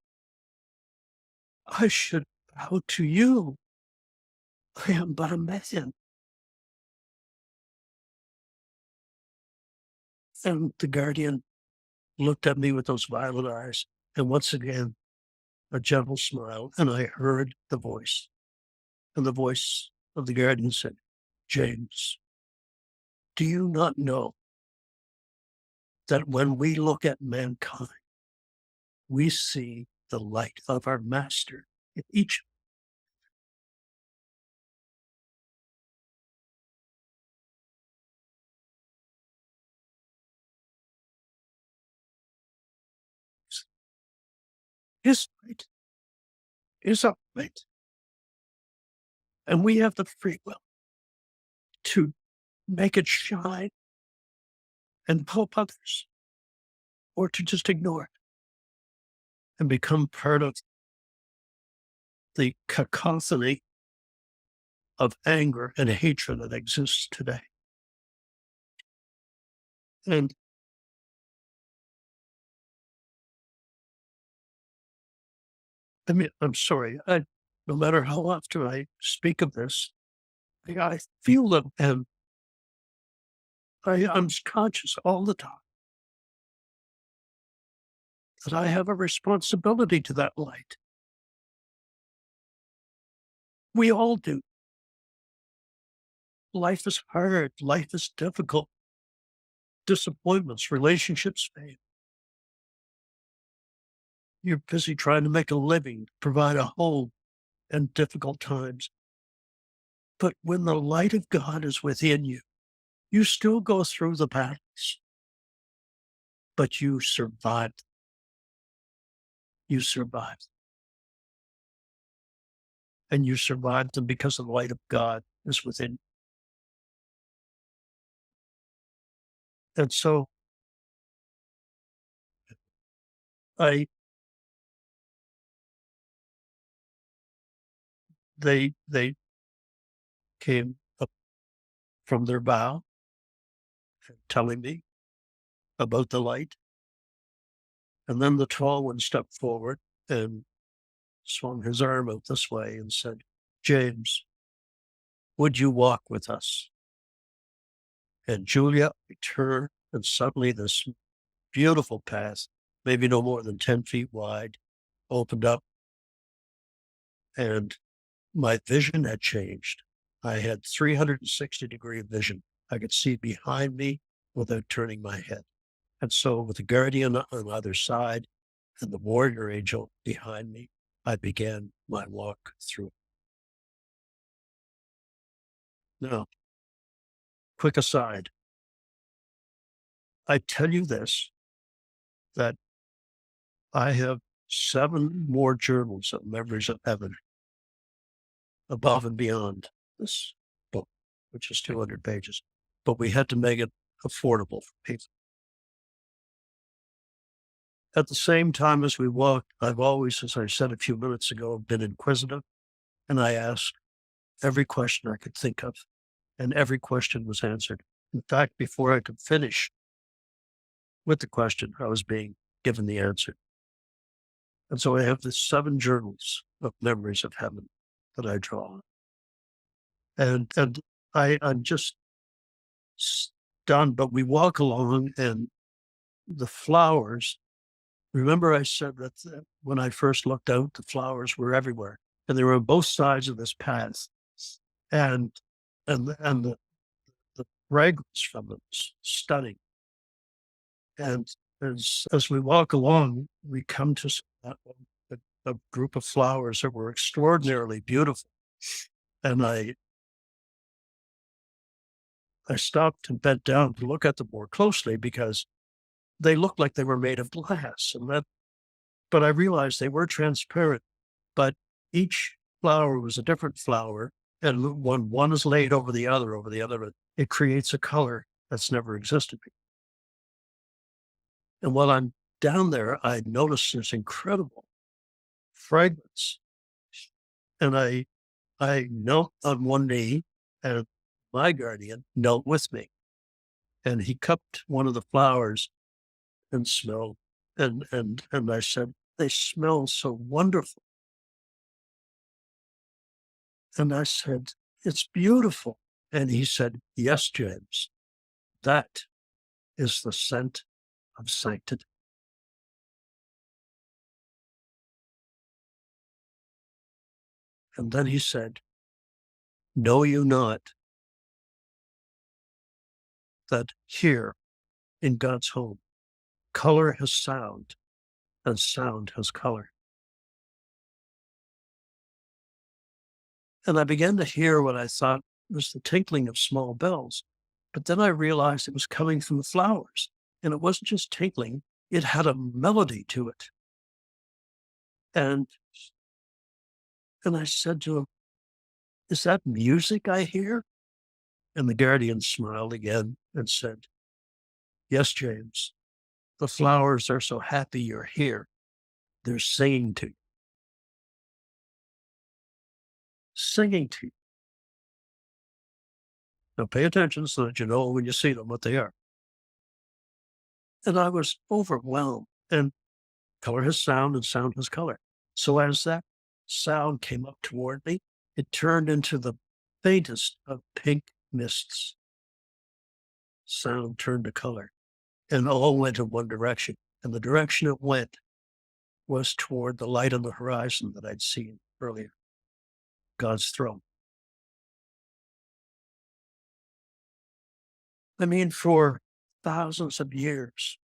I should bow to you. I am but a man." And the guardian looked at me with those violet eyes. And once again, a gentle smile. And I heard the voice. And the voice of the guardian said, "James, do you not know that when we look at mankind, we see the light of our master in each of us? His light is our light. And we have the free will to make it shine and help others, or to just ignore it and become part of the cacophony of anger and hatred that exists today. And I mean, I'm sorry, no matter how often I speak of this, I feel them, and I'm conscious all the time that I have a responsibility to that light. We all do. Life is hard. Life is difficult. Disappointments, relationships fail. You're busy trying to make a living, provide a home in difficult times. But when the light of God is within you, you still go through the battles, but you survive. You survive. And you survive them because the light of God is within you. And so I they came up from their bow, telling me about the light. And then the tall one stepped forward and swung his arm out this way and said, "James, would you walk with us?" And Julia, I turned, and suddenly this beautiful path, maybe no more than 10 feet wide, opened up, and my vision had changed. I had 360-degree vision. I could see behind me without turning my head. And so, with the guardian on either side and the warrior angel behind me, I began my walk through. Now, quick aside, I tell you this, that I have 7 more journals of memories of heaven above and beyond this book, which is 200 pages. But we had to make it affordable for people. At the same time as we walked, I've always, as I said a few minutes ago, been inquisitive, and I asked every question I could think of, and every question was answered. In fact, before I could finish with the question, I was being given the answer. And so I have the 7 journals of memories of heaven that I draw. And I'm just stunned, but we walk along and the flowers, remember I said that when I first looked out, the flowers were everywhere and they were on both sides of this path. And, and the fragrance from them is stunning. And as we walk along, we come to a group of flowers that were extraordinarily beautiful. And I stopped and bent down to look at them more closely because they looked like they were made of glass. But I realized they were transparent, but each flower was a different flower. And when one is laid over the other, it creates a color that's never existed before. And while I'm down there, I noticed this incredible fragrance. And I knelt on one knee, and my guardian knelt with me. And he cupped one of the flowers and smelled. And I said, "They smell so wonderful." And I said, "It's beautiful." And he said, "Yes, James, that is the scent of sanctity." And then he said, "Know you not that here in God's home, color has sound and sound has color?" And I began to hear what I thought was the tinkling of small bells. But then I realized it was coming from the flowers. And it wasn't just tinkling, it had a melody to it. And and I said to him, "Is that music I hear?" And the guardian smiled again and said, "Yes, James, the flowers are so happy you're here. They're singing to you, singing to you. Now pay attention so that you know when you see them what they are." And I was overwhelmed. And color has sound and sound has color. So as that sound came up toward me, it turned into the faintest of pink mists. Sound turned to color, and all went in one direction. And the direction it went was toward the light on the horizon that I'd seen earlier, God's throne. I mean, for thousands of years,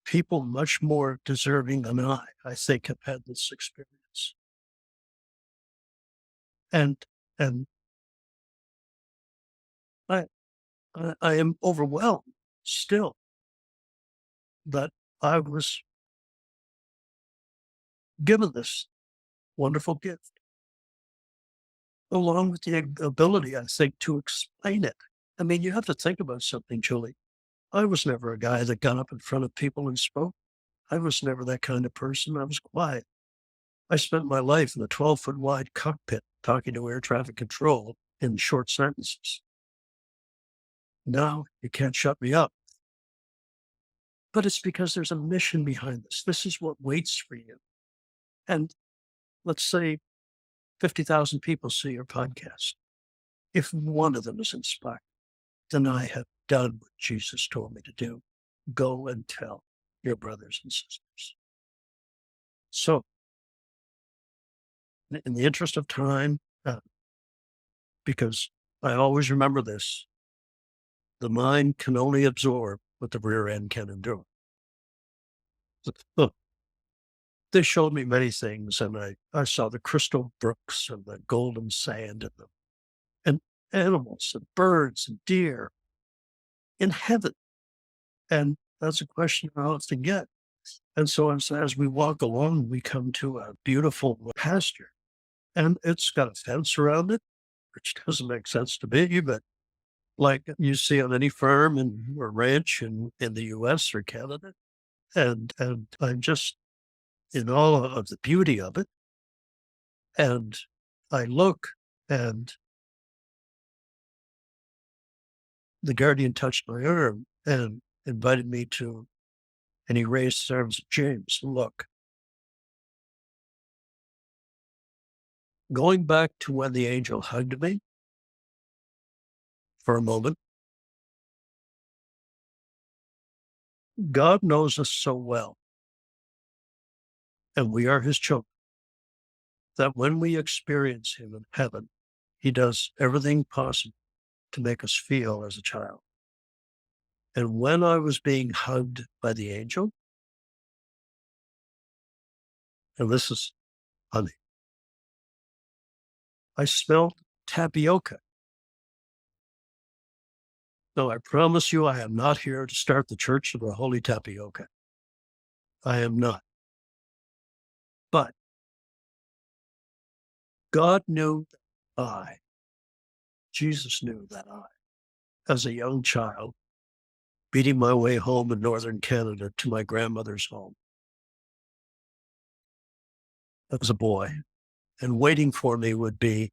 people much more deserving than I think, have had this experience. And and I I am overwhelmed still that I was given this wonderful gift, along with the ability, I think, to explain it. I mean, you have to think about something, Julie. I was never a guy that got up in front of people and spoke. I was never that kind of person. I was quiet. I spent my life in a 12-foot wide cockpit talking to air traffic control in short sentences. Now you can't shut me up. But it's because there's a mission behind this. This is what waits for you. And let's say 50,000 people see your podcast. If one of them is inspired, then I have done what Jesus told me to do. Go and tell your brothers and sisters. So, in the interest of time, because I always remember this, the mind can only absorb what the rear end can endure. Look, they showed me many things, and I saw the crystal brooks and the golden sand and animals and birds and deer in heaven. And that's a question I often get. And so as we walk along, we come to a beautiful pasture, and it's got a fence around it, which doesn't make sense to me, but like you see on any farm or ranch in the US or Canada. And I'm just in awe of the beauty of it. And I look, and the guardian touched my arm and invited me to, and he raised his arms. "James, look." Going back to when the angel hugged me for a moment, God knows us so well, and we are his children, that when we experience him in heaven, he does everything possible to make us feel as a child. And when I was being hugged by the angel, and this is honey, I smelled tapioca. No, I promise you, I am not here to start the Church of the Holy Tapioca. I am not. But God knew that Jesus knew that as a young child, beating my way home in northern Canada to my grandmother's home as a boy, and waiting for me would be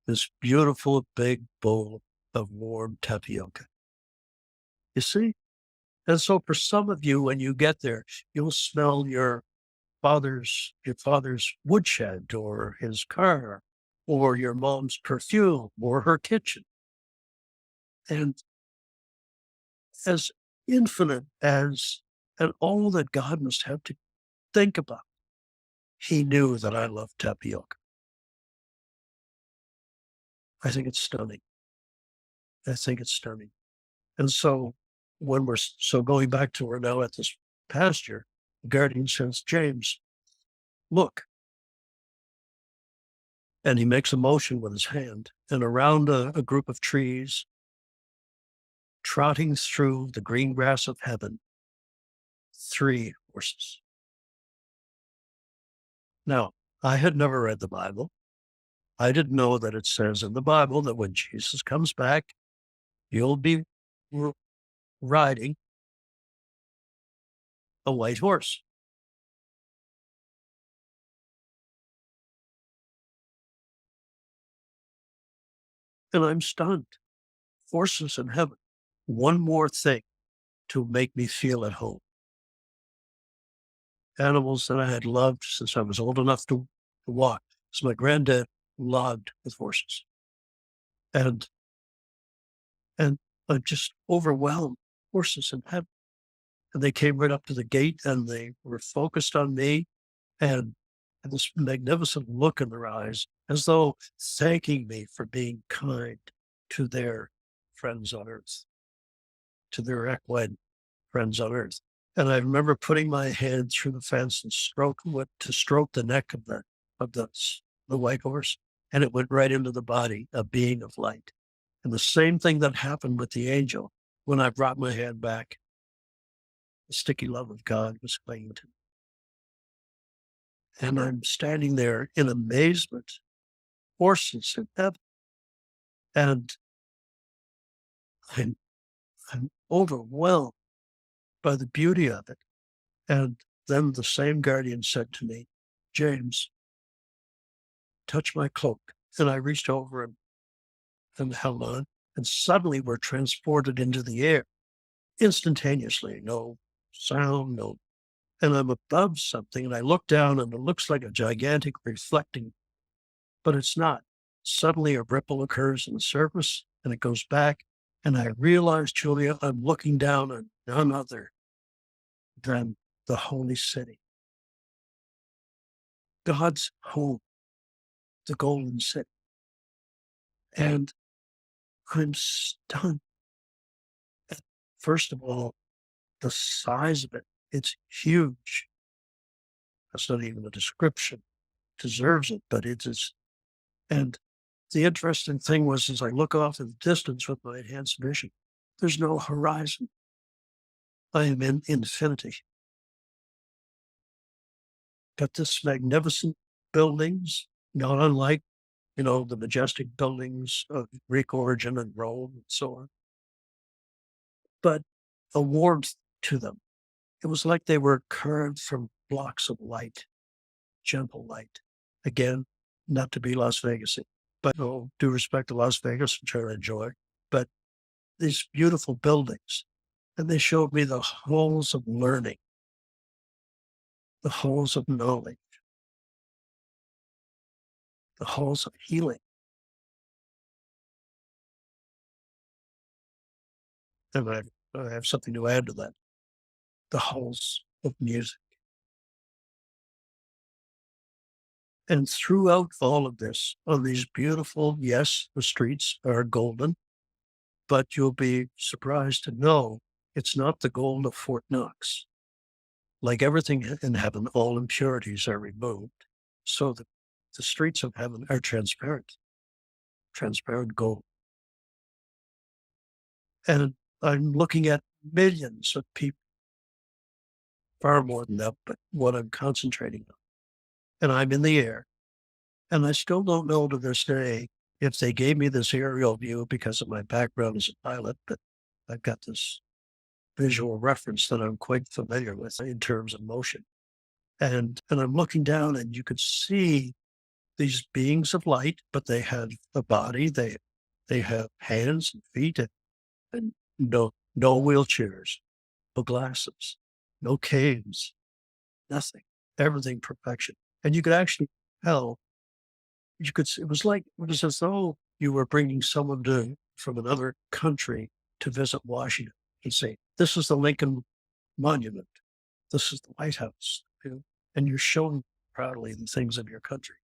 this beautiful big bowl of warm tapioca. You see? And so for some of you, when you get there, you'll smell your father's woodshed or his car or your mom's perfume or her kitchen. And as infinite as and all that God must have to think about, he knew that I love tapioca. I think it's stunning. I think it's stunning. And so so going back to we're now at this pasture, the guardian says, James, look. And he makes a motion with his hand, and around a group of trees, trotting through the green grass of heaven, 3 horses. Now, I had never read the Bible. I didn't know that it says in the Bible that when Jesus comes back, you'll be r- riding a white horse. And I'm stunned. Horses in heaven. One more thing to make me feel at home. Animals that I had loved since I was old enough to walk. So my granddad loved with horses. And and I'm just overwhelmed. Horses in heaven. And they came right up to the gate and they were focused on me and had this magnificent look in their eyes, as though thanking me for being kind to their friends on earth, to their equine friends on earth. And I remember putting my hand through the fence and stroke the neck of the white horse, and it went right into the body, a being of light. And the same thing that happened with the angel when I brought my hand back, the sticky love of God was clinging to me. And I'm standing there in amazement, horses in heaven, and I'm, I'm overwhelmed by the beauty of it. And then the same guardian said to me, James, touch my cloak. And I reached over and held on, and suddenly we're transported into the air instantaneously. No sound, no. And I'm above something, and I look down, and it looks like a gigantic reflecting, but it's not. Suddenly a ripple occurs in the surface, and it goes back, and I realize, Julia, I'm looking down on none other than the holy city, God's home, the golden city. And I'm stunned. First of all, the size of it, it's huge. That's not even a description. Deserves it, but it is. And the interesting thing was, as I look off in the distance with my enhanced vision, there's no horizon. I am in infinity. Got this magnificent buildings, not unlike, the majestic buildings of Greek origin and Rome and so on, but a warmth to them. It was like they were carved from blocks of light, gentle light. Again, not to be Las Vegas, but due respect to Las Vegas, which I enjoy, but these beautiful buildings. And they showed me the halls of learning, the halls of knowledge, the halls of healing. And I have something to add to that, the halls of music. And throughout all of this, on these beautiful, yes, the streets are golden, but you'll be surprised to know it's not the gold of Fort Knox. Like everything in heaven, all impurities are removed. So the streets of heaven are transparent, transparent gold. And I'm looking at millions of people, far more than that, but what I'm concentrating on. And I'm in the air. And I still don't know to this day if they gave me this aerial view because of my background as a pilot, but I've got this visual reference that I'm quite familiar with in terms of motion. And I'm looking down and you could see these beings of light, but they had a body, they have hands and feet and no wheelchairs, no glasses, no canes, nothing. Everything perfection. And you could actually tell it was like it was as though you were bringing someone from another country to visit Washington and say, "This is the Lincoln Monument. This is the White House," and you're showing proudly the things of your country.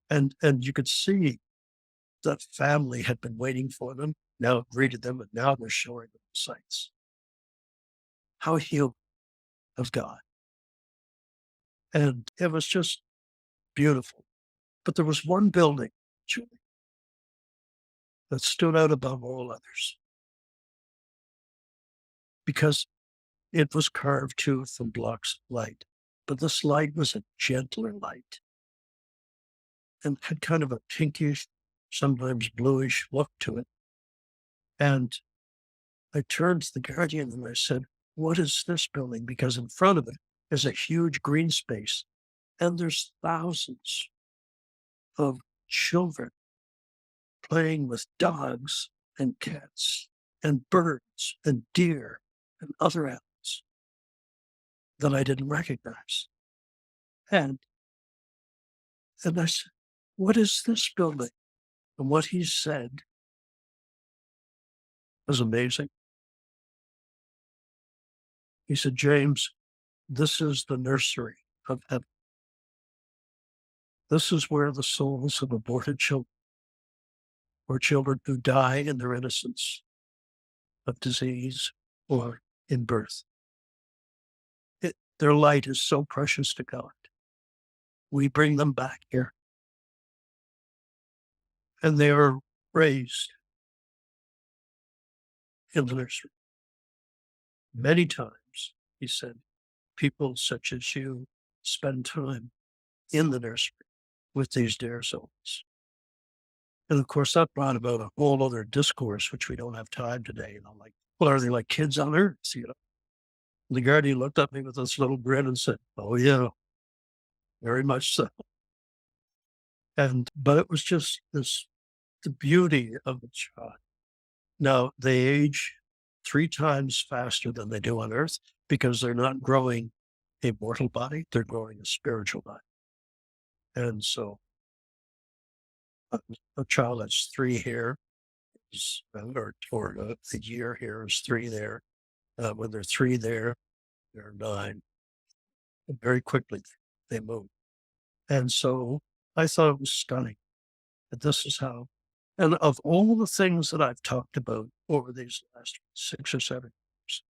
And you could see that family had been waiting for them, now greeted them, and now they're showing them the sights. How healed of God. And it was just beautiful. But there was one building, Julie, that stood out above all others because it was carved too from blocks of light. But this light was a gentler light and had kind of a pinkish, sometimes bluish look to it. And I turned to the guardian and I said, "What is this building?" Because in front of it is a huge green space and there's thousands of children playing with dogs and cats and birds and deer and other animals that I didn't recognize. And and I said, "What is this building?" And what he said was amazing. He said, "James, this is the nursery of heaven. This is where the souls of aborted children or children who die in their innocence of disease or in birth. Their light is so precious to God. We bring them back here and they are raised in the nursery. Many times," he said, "people such as you spend time in the nursery with these dear souls." And of course, that brought about a whole other discourse, which we don't have time today. Like, well, are they like kids on earth? The guardian looked at me with this little grin and said, "Oh, yeah, very much so." But it was just the beauty of the child. Now, they age 3 times faster than they do on earth because they're not growing a mortal body, they're growing a spiritual body. And so a child that's 3 here is, or a year here is 3 there. When they're 3 there, they're 9. And very quickly they move. And so I thought it was stunning that this is how, and of all the things that I've talked about over these last 6 or 7 years,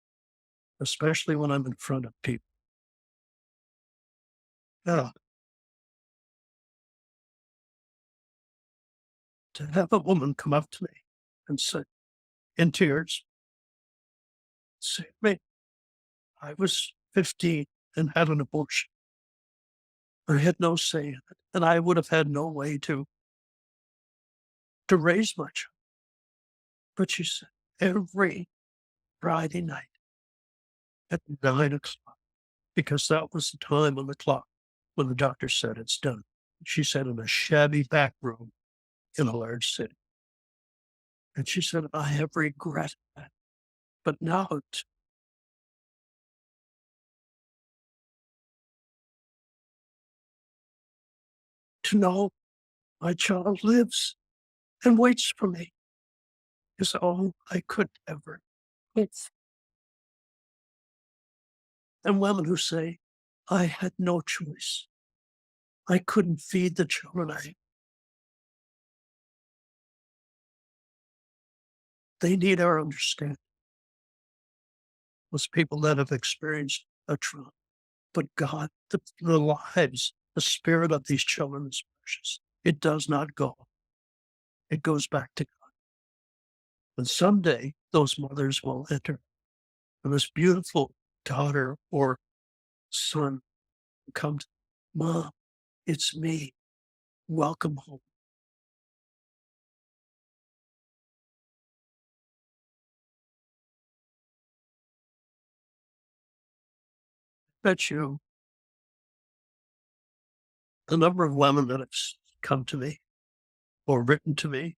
especially when I'm in front of people, uh, to have a woman come up to me and say, in tears, say, "Mate, I was 15 and had an abortion. I had no say in it, and I would have had no way to raise my child." But she said, every Friday night at 9 o'clock, because that was the time on the clock when the doctor said it's done. She said in a shabby back room in a large city. And she said, "I have regretted that. But now to know my child lives and waits for me is all I could ever." It's and women who say, "I had no choice. I couldn't feed the children. They need our understanding." Those people that have experienced a trauma. But God, the lives, the spirit of these children is precious. It does not go. It goes back to God. And someday those mothers will enter. And this beautiful daughter or son comes, Mom, it's me. Welcome home. Bet you the number of women that have come to me or written to me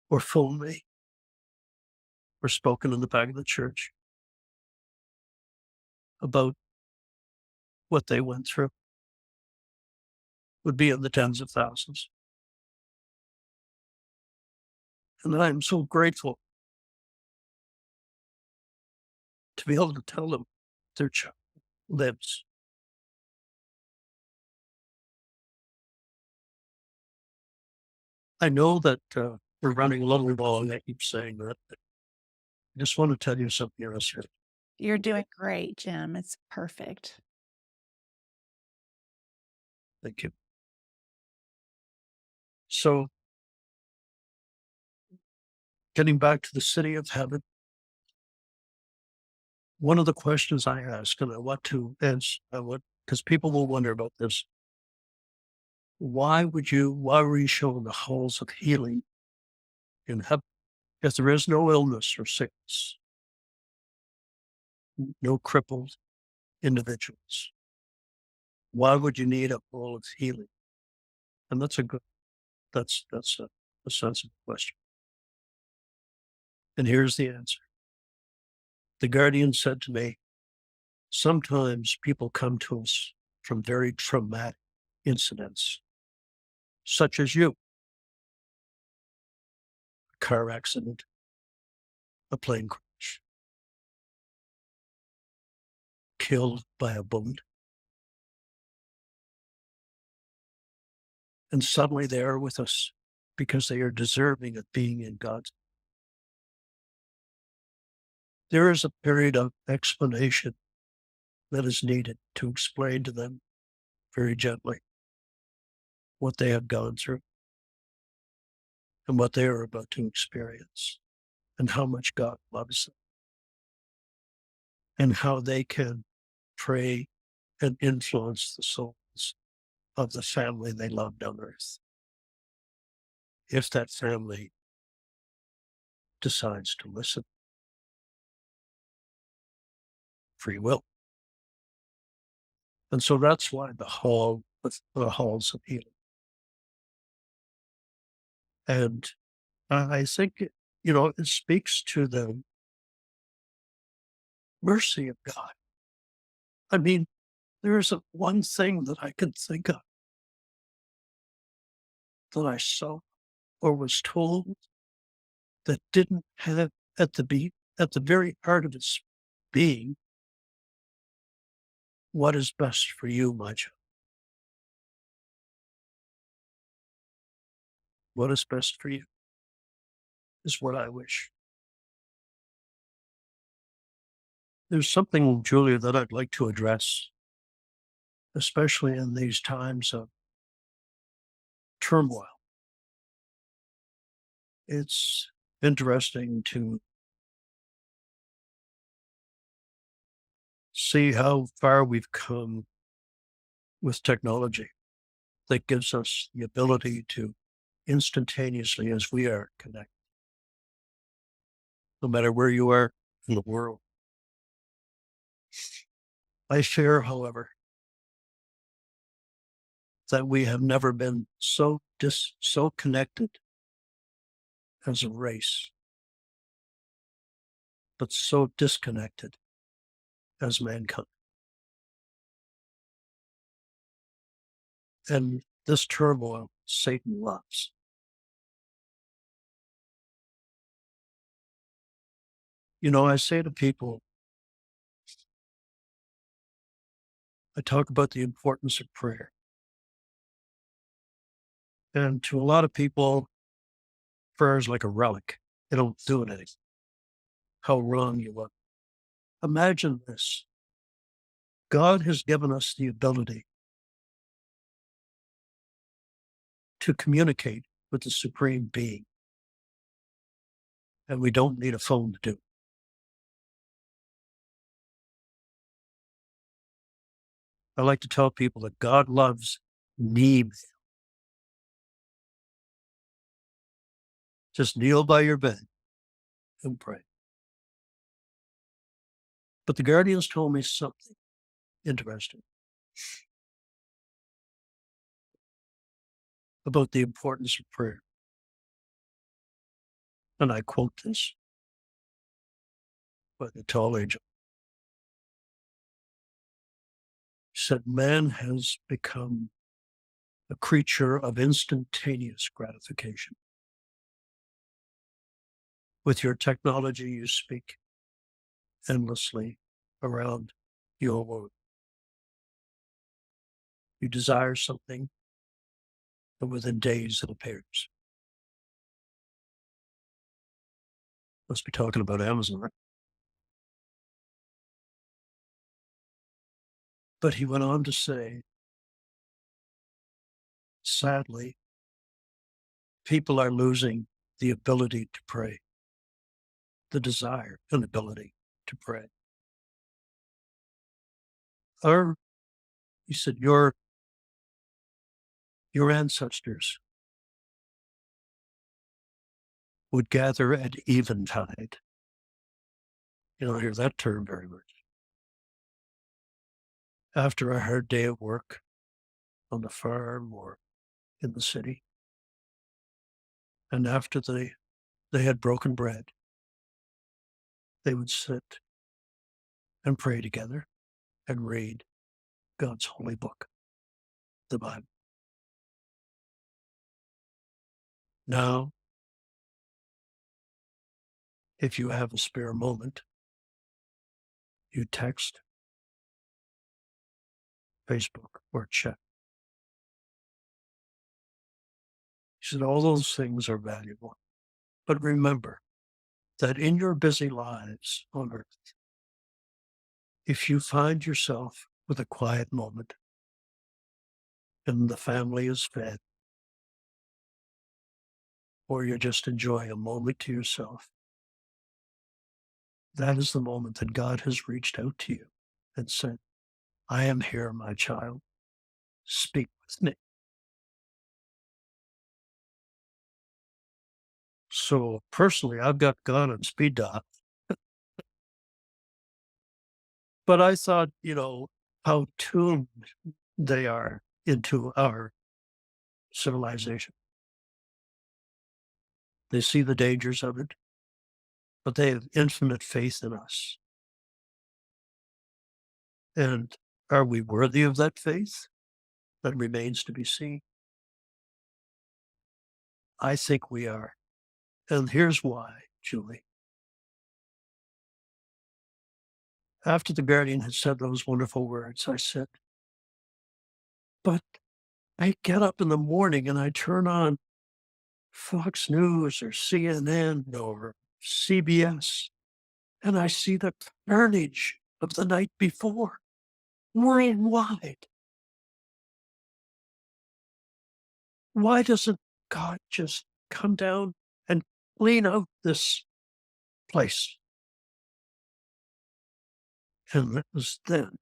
or phoned me or spoken in the back of the church about what they went through would be in the tens of thousands. And I'm so grateful to be able to tell them their child lives. I know that we're running a little long. I keep saying that. But I just want to tell you something else here. You're doing great, Jim. It's perfect. Thank you. So, getting back to the city of heaven, one of the questions I ask, and I want to answer, because people will wonder about this. Why were you shown the halls of healing in heaven if there is no illness or sickness, no crippled individuals? Why would you need a hall of healing? And that's a sensible question. And here's the answer. The guardian said to me, sometimes people come to us from very traumatic incidents, such as you, a car accident, a plane crash, killed by a bullet. And suddenly they are with us because they are deserving of being in God's. There is a period of explanation that is needed to explain to them very gently what they have gone through and what they are about to experience and how much God loves them and how they can pray and influence the souls of the family they loved on earth. If that family decides to listen, free will. And so that's why the halls of healing. And I think, it speaks to the mercy of God. I mean, there isn't one thing that I can think of that I saw or was told that didn't have at the very heart of its being, what is best for you, my child? What is best for you is what I wish. There's something, Julia, that I'd like to address, especially in these times of turmoil. It's interesting to see how far we've come with technology that gives us the ability to instantaneously, as we are, connect, no matter where you are in the world. I fear, however, that we have never been so connected as a race, but so disconnected as mankind. And this turmoil Satan loves. I say to people, I talk about the importance of prayer. And to a lot of people, prayer is like a relic. It don't do anything. How wrong you are. Imagine this. God has given us the ability to communicate with the supreme being. and we don't need a phone to do it. I like to tell people that God loves me. Just kneel by your bed and pray. But the Guardians told me something interesting about the importance of prayer. And I quote this by the tall angel. He said, man has become a creature of instantaneous gratification. With your technology, you speak endlessly around your world. You desire something, and within days it appears. Must be talking about Amazon, right? But he went on to say, sadly, people are losing the ability to pray, the desire and ability to pray. Or, he said, your ancestors would gather at eventide. You don't hear that term very much. After a hard day of work on the farm or in the city, and after they had broken bread, they would sit and pray together and read God's holy book, the Bible. Now, if you have a spare moment, you text, Facebook, or chat. He said, all those things are valuable. But remember that in your busy lives on earth, if you find yourself with a quiet moment and the family is fed, or you're just enjoying a moment to yourself, that is the moment that God has reached out to you and said, I am here, my child. Speak with me. So personally, I've got God on speed dial, but I thought, how tuned they are into our civilization. They see the dangers of it, but they have infinite faith in us. And are we worthy of that faith? That remains to be seen. I think we are. And here's why, Julie. After the Guardian had said those wonderful words, I said, but I get up in the morning and I turn on Fox News or CNN or CBS, and I see the carnage of the night before worldwide. Why doesn't God just come down and clean out this place? And it was then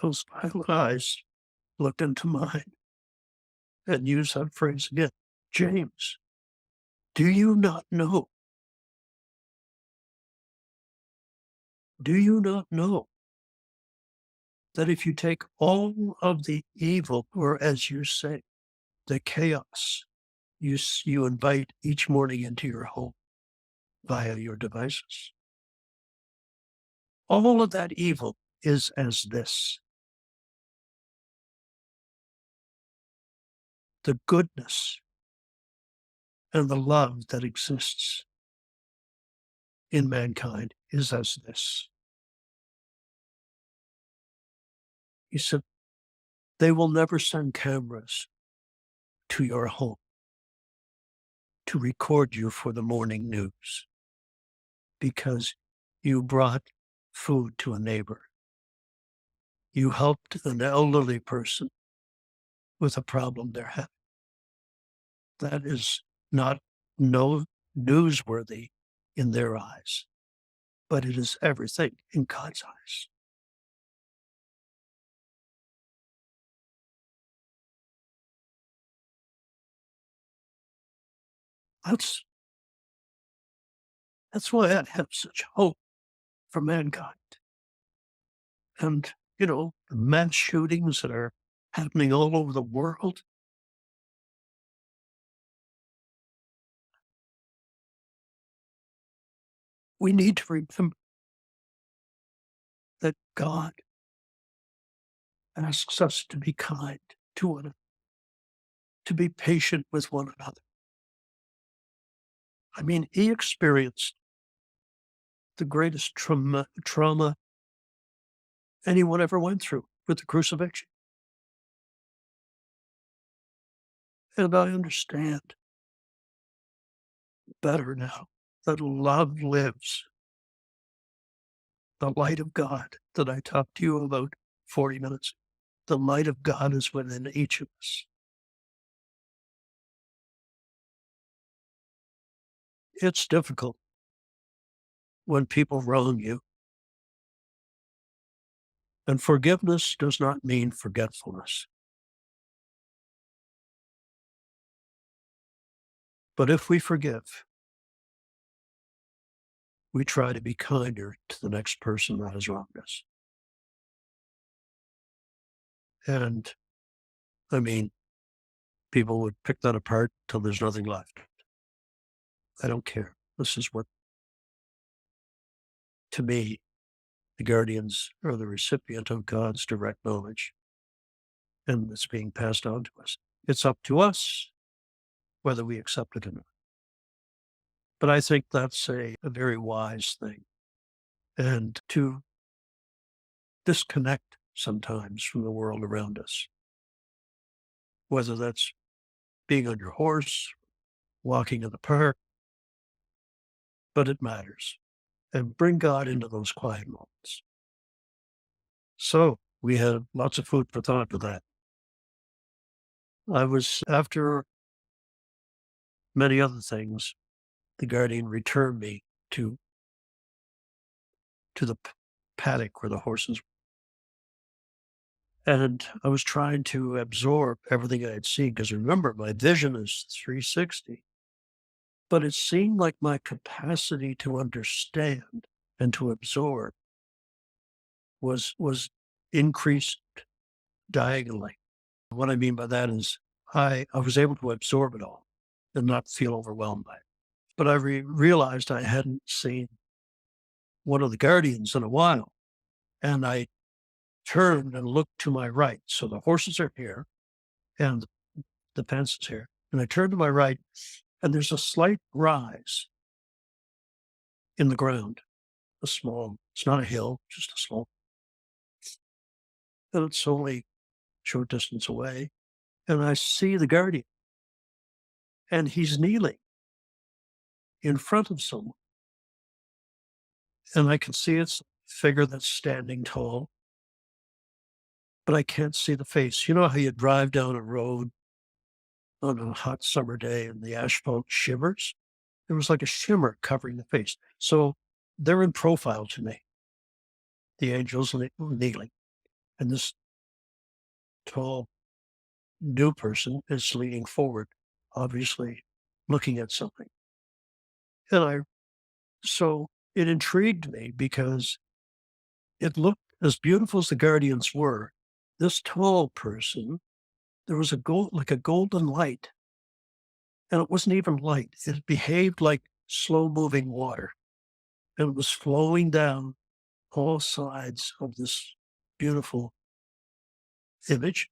those little eyes looked into mine and used that phrase again. James, do you not know? Do you not know that if you take all of the evil, or as you say, the chaos you invite each morning into your home via your devices, all of that evil is as this: the goodness and the love that exists in mankind is as this. He said, they will never send cameras to your home to record you for the morning news because you brought food to a neighbor. You helped an elderly person with a problem they're having. That is not no newsworthy in their eyes, but it is everything in God's eyes. That's that's why I have such hope for mankind. And, the mass shootings that are happening all over the world, we need to remember that God asks us to be kind to one another, to be patient with one another. I mean, he experienced the greatest trauma anyone ever went through with the crucifixion. And I understand better now that love lives, the light of God that I talked to you about 40 minutes. The light of God is within each of us. It's difficult when people wrong you, and forgiveness does not mean forgetfulness. But if we forgive, we try to be kinder to the next person that has wronged us. And I mean, people would pick that apart till there's nothing left. I don't care. This is what, to me, the guardians are the recipient of God's direct knowledge, and it's being passed on to us. It's up to us whether we accept it or not. But I think that's a very wise thing. And to disconnect sometimes from the world around us, whether that's being on your horse, walking in the park, but it matters. And bring God into those quiet moments. So we had lots of food for thought with that. I was, after many other things, the guardian returned me to to the paddock where the horses were. And I was trying to absorb everything I had seen, because remember, my vision is 360. But it seemed like my capacity to understand and to absorb was increased diagonally. What I mean by that is I was able to absorb it all and not feel overwhelmed by it. But I realized I hadn't seen one of the guardians in a while. And I turned and looked to my right. So the horses are here and the fence is here. And I turned to my right, and there's a slight rise in the ground, it's not a hill, just a slope. And it's only a short distance away. And I see the guardian, and he's kneeling in front of someone. And I can see its figure that's standing tall, but I can't see the face. You know how you drive down a road on a hot summer day and the asphalt shimmers? There was like a shimmer covering the face. So they're in profile to me, the angels kneeling. And this tall new person is leaning forward, obviously looking at something. And so it intrigued me because it looked as beautiful as the guardians were. This tall person, there was like a golden light, and it wasn't even light. It behaved like slow moving water, and it was flowing down all sides of this beautiful image.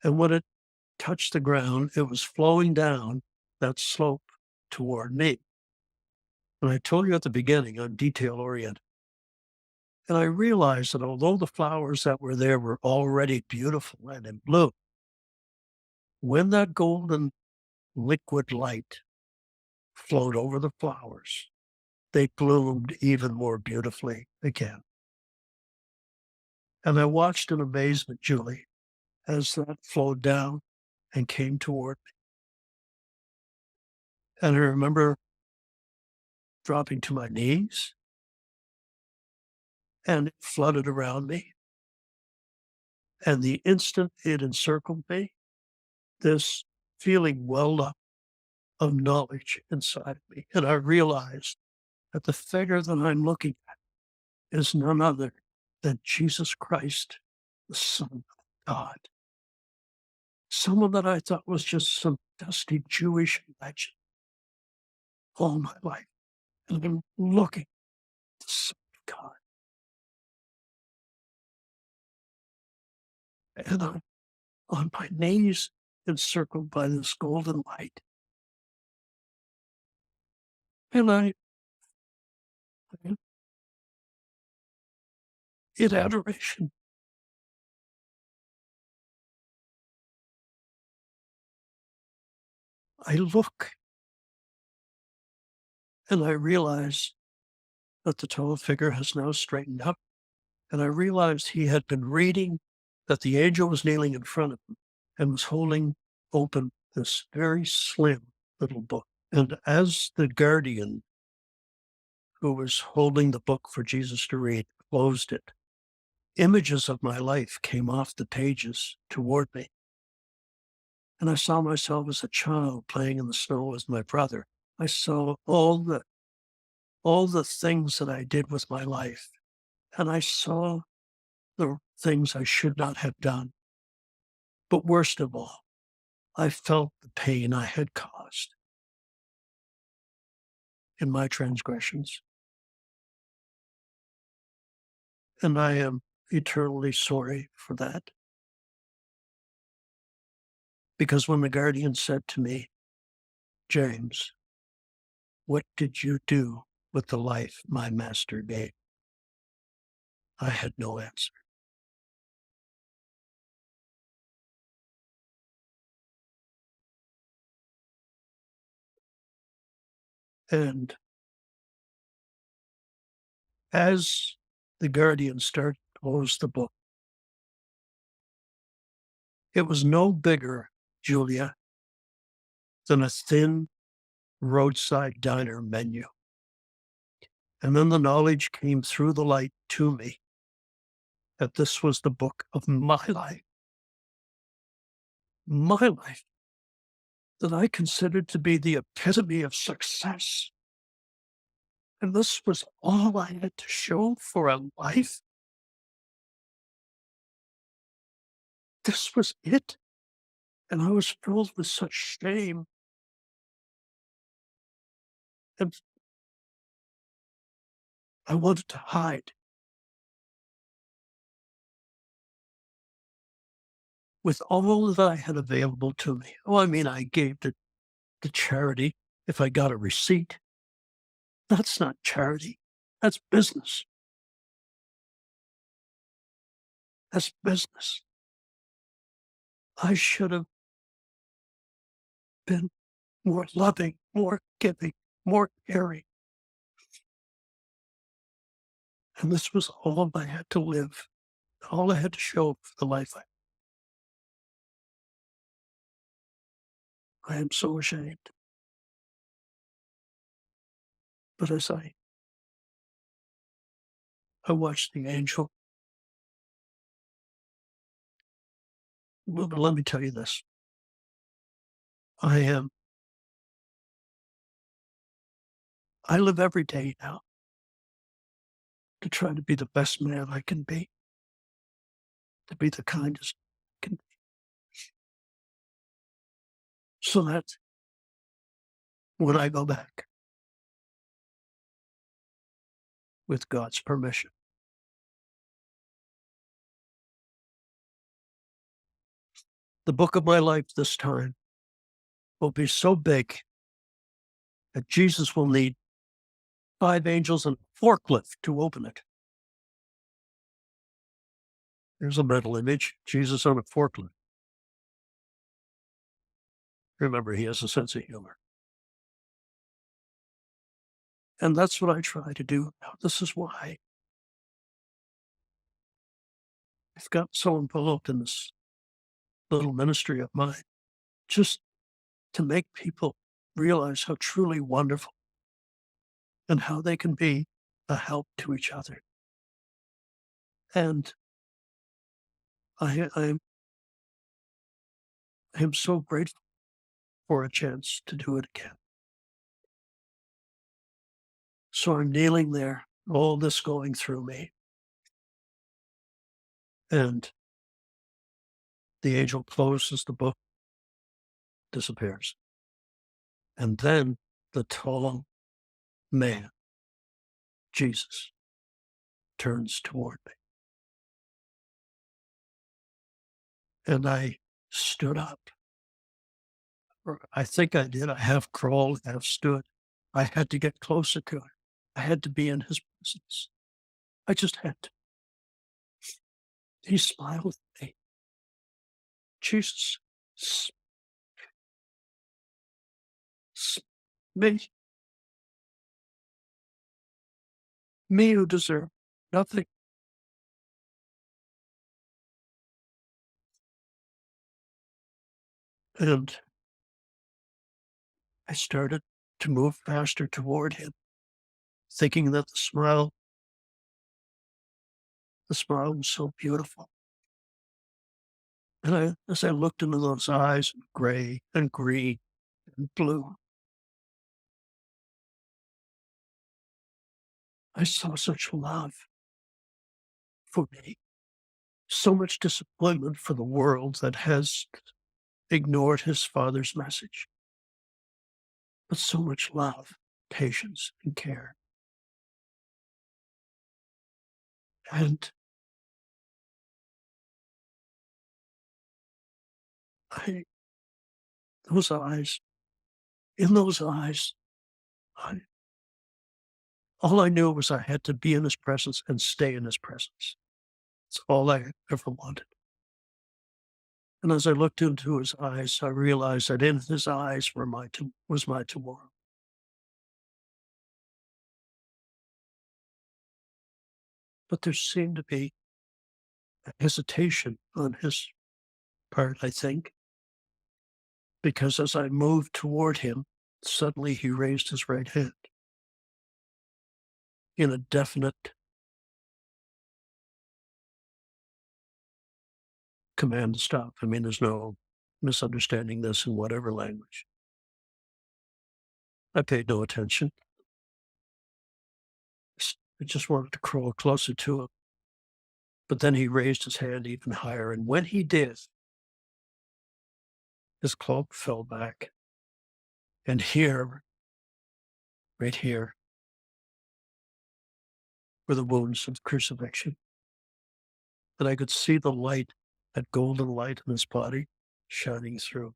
And when it touched the ground, it was flowing down that slope toward me. And I told you at the beginning, I'm detail oriented. And I realized that although the flowers that were there were already beautiful and in bloom, when that golden liquid light flowed over the flowers, they bloomed even more beautifully again. And I watched in amazement, Julie, as that flowed down and came toward me. And I remember dropping to my knees, and it flooded around me. And the instant it encircled me, this feeling welled up of knowledge inside of me. And I realized that the figure that I'm looking at is none other than Jesus Christ, the Son of God. Someone that I thought was just some dusty Jewish legend all my life. And I'm looking at the Son of God. And I'm on my knees, encircled by this golden light. And in adoration, I look and I realize that the tall figure has now straightened up. And I realized he had been reading, that the angel was kneeling in front of him and was holding open this very slim little book. And as the guardian who was holding the book for Jesus to read closed it, images of my life came off the pages toward me. And I saw myself as a child playing in the snow with my brother. I saw all the things that I did with my life. And I saw the things I should not have done. But worst of all, I felt the pain I had caused in my transgressions. And I am eternally sorry for that. Because when the guardian said to me, James, what did you do with the life my master gave? I had no answer. And as the guardian started to close the book, it was no bigger, Julia, than a thin roadside diner menu. And then the knowledge came through the light to me that this was the book of my life, that I considered to be the epitome of success. And this was all I had to show for a life. This was it. And I was filled with such shame. And I wanted to hide. With all that I had available to me. Oh, I mean, I gave to charity if I got a receipt. That's not charity. That's business. That's business. I should have been more loving, more giving, more caring. And this was all I had to live, all I had to show for the life I am so ashamed. But as I watched the angel, well, but let me tell you this. I am, I live every day now to try to be the best man I can be, to be the kindest I can be, so that when I go back, with God's permission, the book of my life this time will be so big that Jesus will need 5 angels and a forklift to open it. There's a mental image, Jesus on a forklift. Remember, he has a sense of humor. And that's what I try to do now. This is why I've got so involved in this little ministry of mine, just to make people realize how truly wonderful and how they can be a help to each other. And I am so grateful for a chance to do it again. So I'm kneeling there, all this going through me, and the angel closes the book, disappears. And then the tall man, Jesus, turns toward me. And I stood up. Or I think I did. I half crawled, half stood. I had to get closer to him. I had to be in his presence. I just had to. He smiled at me. Jesus, s- s- me, me who deserve nothing. And I started to move faster toward him, thinking that the smile was so beautiful. And as I looked into those eyes, gray and green and blue, I saw such love for me, so much disappointment for the world that has ignored his father's message, but so much love, patience, and care. And I, those eyes, in those eyes, I, all I knew was I had to be in his presence and stay in his presence. It's all I ever wanted. And as I looked into his eyes, I realized that in his eyes was my tomorrow. But there seemed to be a hesitation on his part, I think, because as I moved toward him, suddenly he raised his right hand in a definite command to stop. I mean, there's no misunderstanding this in whatever language. I paid no attention. I just wanted to crawl closer to him. But then he raised his hand even higher. And when he did, his cloak fell back. And here, right here, were the wounds of crucifixion. And I could see the light, that golden light in his body shining through.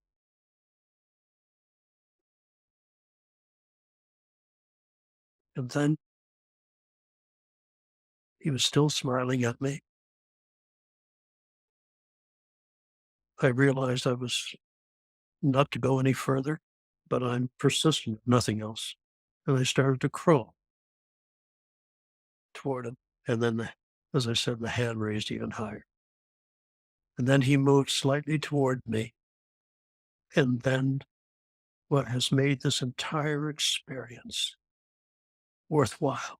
And then he was still smiling at me. I realized I was not to go any further, but I'm persistent, nothing else. And I started to crawl toward him. And then, as I said, the hand raised even higher. And then he moved slightly toward me. And then what has made this entire experience worthwhile,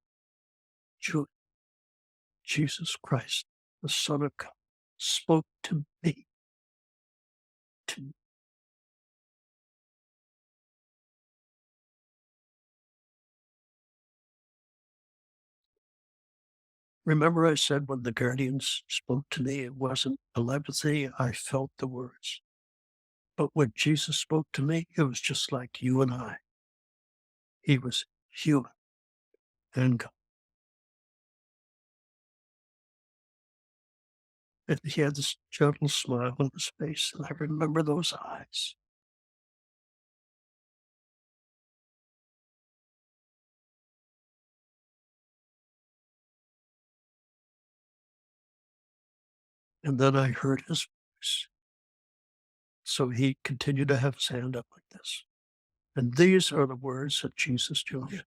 Jesus Christ, the Son of God, spoke to me. To Remember, I said when the guardians spoke to me, it wasn't telepathy. I felt the words. But when Jesus spoke to me, it was just like you and I. He was human and God. And he had this gentle smile on his face. And I remember those eyes. And then I heard his voice. So he continued to have his hand up like this. And these are the words of Jesus, Julia.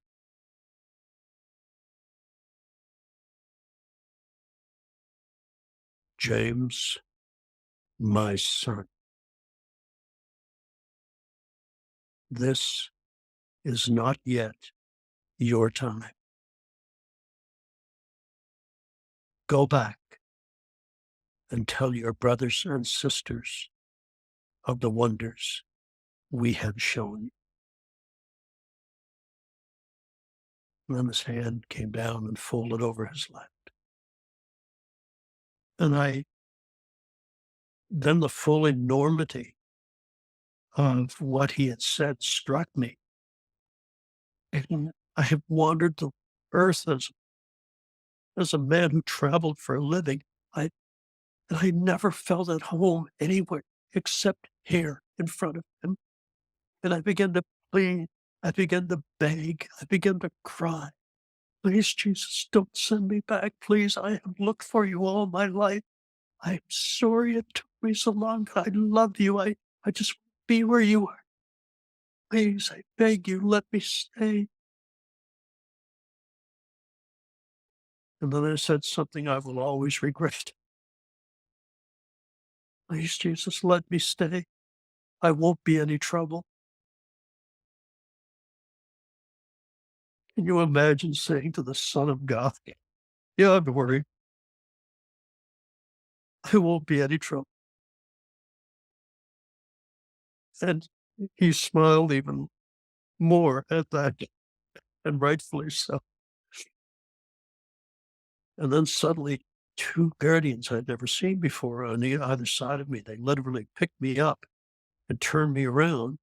James, my son, this is not yet your time. Go back and tell your brothers and sisters of the wonders we have shown you." And then his hand came down and folded over his left. And then the full enormity of what he had said struck me. And I have wandered the earth as a man who traveled for a living. I and I never felt at home anywhere except here in front of him. And I began to plead, I began to beg, I began to cry. "Please, Jesus, don't send me back. Please, I have looked for you all my life. I'm sorry it took me so long, but I love you. I just want to be where you are. Please, I beg you, let me stay." And then I said something I will always regret. "Please, Jesus, let me stay. I won't be any trouble." Can you imagine saying to the Son of God, "Yeah, I'm worried. I won't be any trouble." And he smiled even more at that, and rightfully so. And then suddenly, two guardians I'd never seen before on either side of me, they literally picked me up and turned me around,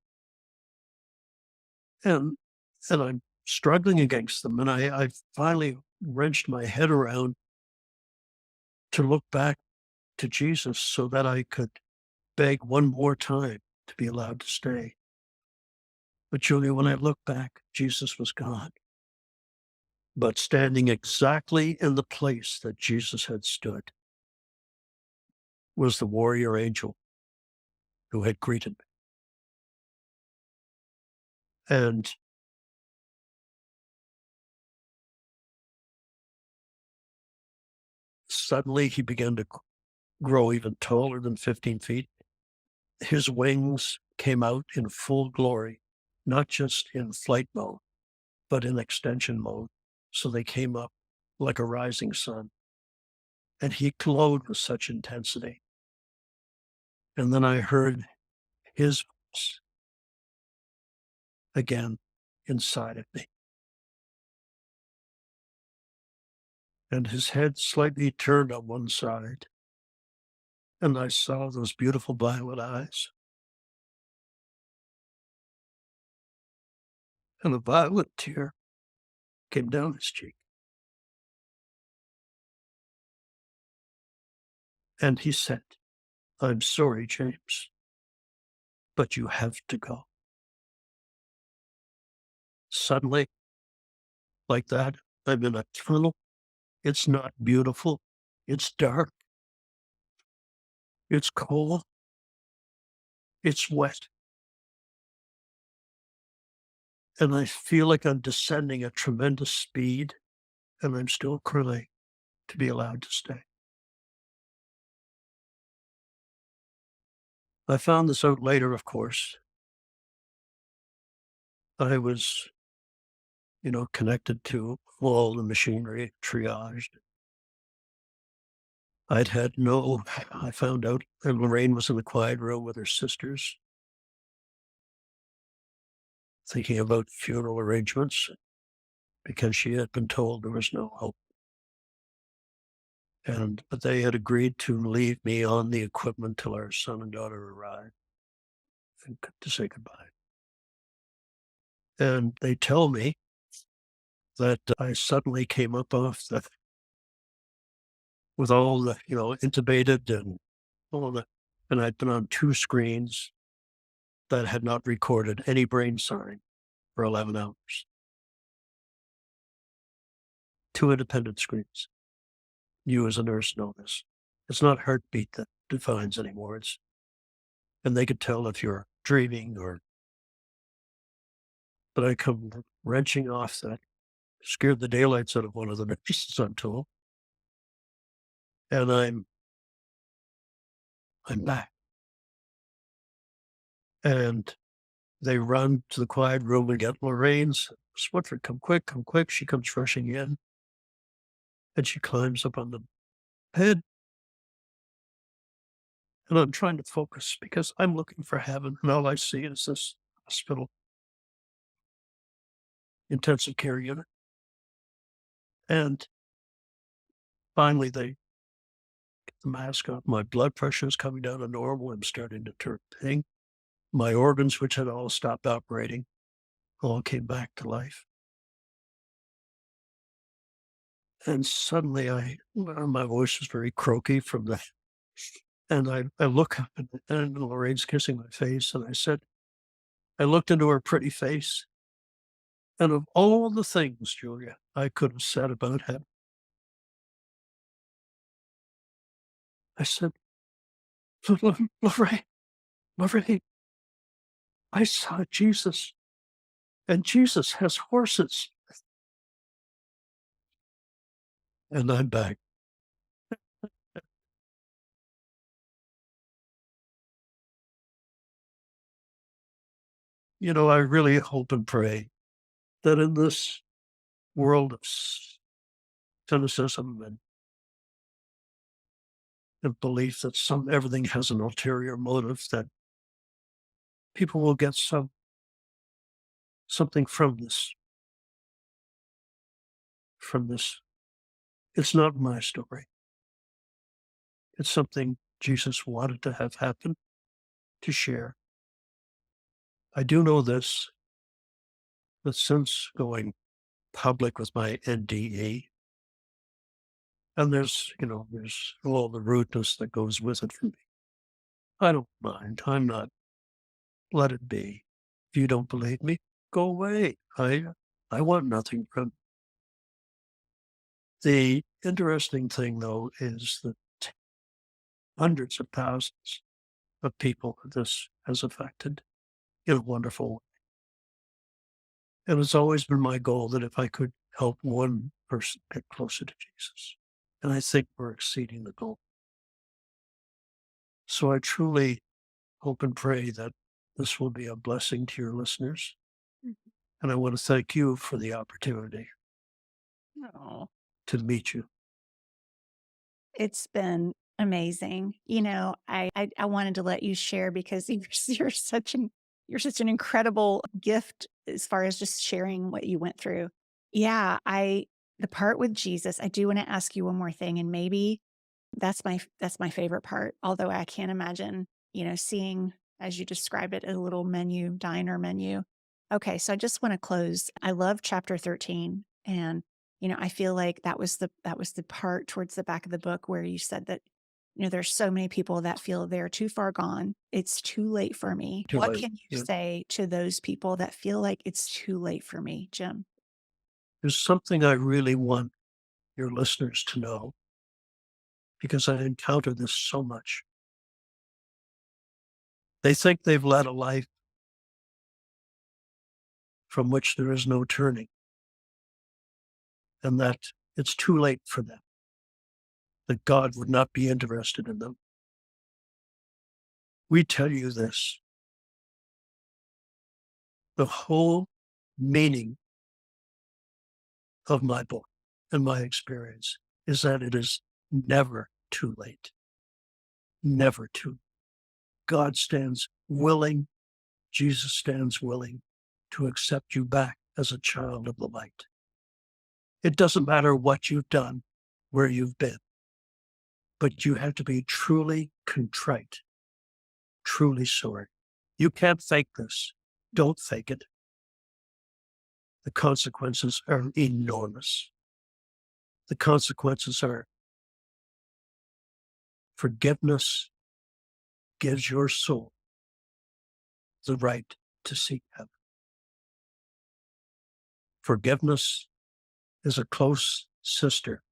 and I'm struggling against them, and I finally wrenched my head around to look back to Jesus so that I could beg one more time to be allowed to stay. But Julia, when I look back, Jesus was gone. But standing exactly in the place that Jesus had stood was the warrior angel who had greeted me. And suddenly he began to grow even taller than 15 feet. His wings came out in full glory, not just in flight mode, but in extension mode. So they came up like a rising sun. And he glowed with such intensity. And then I heard his voice again inside of me. And his head slightly turned on one side. And I saw those beautiful violet eyes. And a violet tear came down his cheek. And he said, "I'm sorry, James, but you have to go." Suddenly, like that, I'm in a tunnel. It's not beautiful. It's dark. It's cold. It's wet. And I feel like I'm descending at tremendous speed, and I'm still crying to be allowed to stay. I found this out later, of course. I was, connected to all the machinery, triaged. I found out that Lorraine was in the quiet room with her sisters, thinking about funeral arrangements because she had been told there was no hope. But they had agreed to leave me on the equipment till our son and daughter arrived and to say goodbye. And they tell me that I suddenly came up off the with all the, intubated and all the, and I'd been on two screens that had not recorded any brain sign for 11 hours. Two independent screens. You as a nurse know this. It's not heartbeat that defines anymore. And they could tell if you're dreaming but I come wrenching off that, scared the daylights out of one of the nurses, I'm told. And I'm back. And They run to the quiet room and get Lorraine's. Miss Woodford, come quick, come quick. She comes rushing in and she climbs up on the bed. And I'm trying to focus because I'm looking for heaven. And all I see is this hospital intensive care unit. And finally, they get the mask off. My blood pressure is coming down to normal. I'm starting to turn pink. My organs, which had all stopped operating, all came back to life. And suddenly my voice was very croaky from the, and I look up and Lorraine's kissing my face. And I said, I looked into her pretty face. And of all the things, Julia, I could have said about heaven, I said, Lorraine, Lorraine, I saw Jesus and Jesus has horses. And I'm back. I really hope and pray that in this world of cynicism and belief that everything has an ulterior motive, that people will get something from this. It's not my story. It's something Jesus wanted to have happen, to share. I do know this, that since going public with my NDE, and there's all the rudeness that goes with it for me. I don't mind. I'm not. Let it be. If you don't believe me, go away. I want nothing from. The interesting thing, though, is that hundreds of thousands of people this has affected in a wonderful way. And it's always been my goal that if I could help one person get closer to Jesus, and I think we're exceeding the goal. So I truly hope and pray that this will be a blessing to your listeners. Mhm. And I want to thank you for the opportunity Oh, to meet you. it's been amazing. I wanted to let you share because you're such an incredible gift as far as just sharing what you went through. Yeah, the part with Jesus, I do want to ask you one more thing, and maybe that's my favorite part. Although I can't imagine, seeing as you describe it, a little diner menu. Okay, so I just want to close. I love chapter 13, and I feel like that was the part towards the back of the book where you said that there's so many people that feel they're too far gone. It's too late for me. Too What late. can you Yeah. say to those people that feel like it's too late for me, Jim? There's something I really want your listeners to know because I encounter this so much. They think they've led a life from which there is no turning and that it's too late for them, that God would not be interested in them. We tell you this: the whole meaning of my book and my experience is that it is never too late. Never too. God stands willing, Jesus stands willing to accept you back as a child of the light. It doesn't matter what you've done, where you've been, but you have to be truly contrite, truly sorry. You can't fake this. Don't fake it. The consequences are enormous. The consequences are forgiveness gives your soul the right to seek heaven. Forgiveness is a close sister.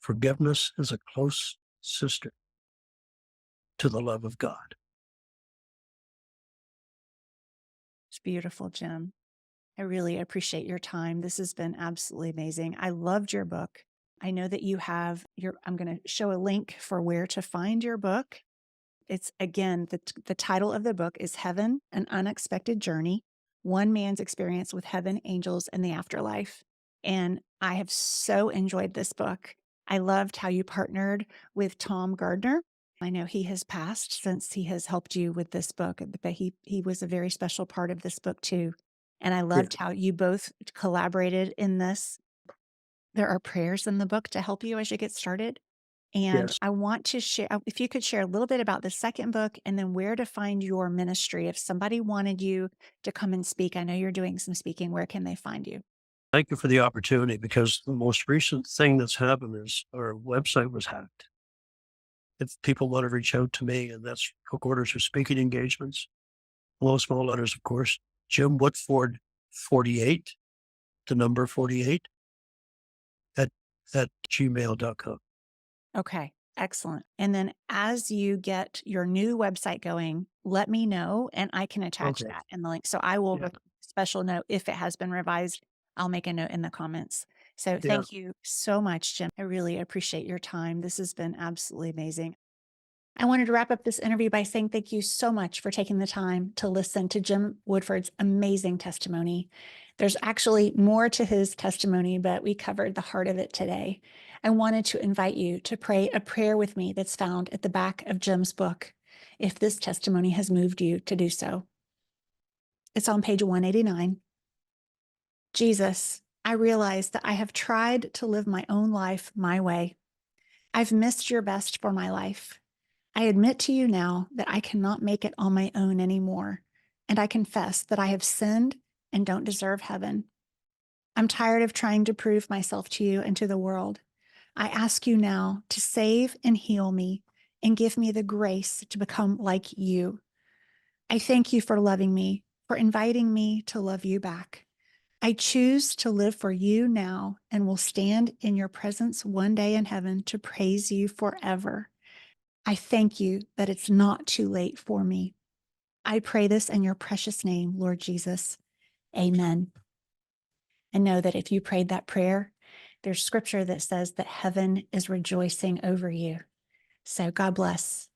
Forgiveness is a close sister to the love of God. It's beautiful, Jim. I really appreciate your time. This has been absolutely amazing. I loved your book. I know that you have I'm going to show a link for where to find your book It's again, the title of the book is Heaven, An Unexpected Journey, One Man's Experience with Heaven, Angels, and the Afterlife. And I have so enjoyed this book. I loved how you partnered with Tom Gardner. I know he has passed since he has helped you with this book, but he was a very special part of this book too. And I Yeah. loved how you both collaborated in this. There are prayers in the book to help you as you get started. And Yes. I want to share, if you could share a little bit about the second book and then where to find your ministry. If somebody wanted you to come and speak, I know you're doing some speaking, where can they find you? Thank you for the opportunity because the most recent thing that's happened is our website was hacked. If people want to reach out to me, and that's book orders or speaking engagements, low small letters, of course, Jim Woodford 48, the number 48 at, at gmail.com. Okay, excellent. And then as you get your new website going, let me know and I can attach Okay. that in the link. So I will Yeah. special note if it has been revised. I'll make a note in the comments. So Yeah. thank you so much, Jim. I really appreciate your time. This has been absolutely amazing. I wanted to wrap up this interview by saying thank you so much for taking the time to listen to Jim Woodford's amazing testimony. There's actually more to his testimony, but we covered the heart of it today. I wanted to invite you to pray a prayer with me that's found at the back of Jim's book, if this testimony has moved you to do so. It's on page 189. Jesus, I realize that I have tried to live my own life my way. I've missed your best for my life. I admit to you now that I cannot make it on my own anymore, and I confess that I have sinned and don't deserve heaven. I'm tired of trying to prove myself to you and to the world. I ask you now to save and heal me and give me the grace to become like you. I thank you for loving me, for inviting me to love you back. I choose to live for you now and will stand in your presence one day in heaven to praise you forever. I thank you that it's not too late for me. I pray this in your precious name, Lord Jesus. Amen. And know that if you prayed that prayer, there's scripture that says that heaven is rejoicing over you. So God bless.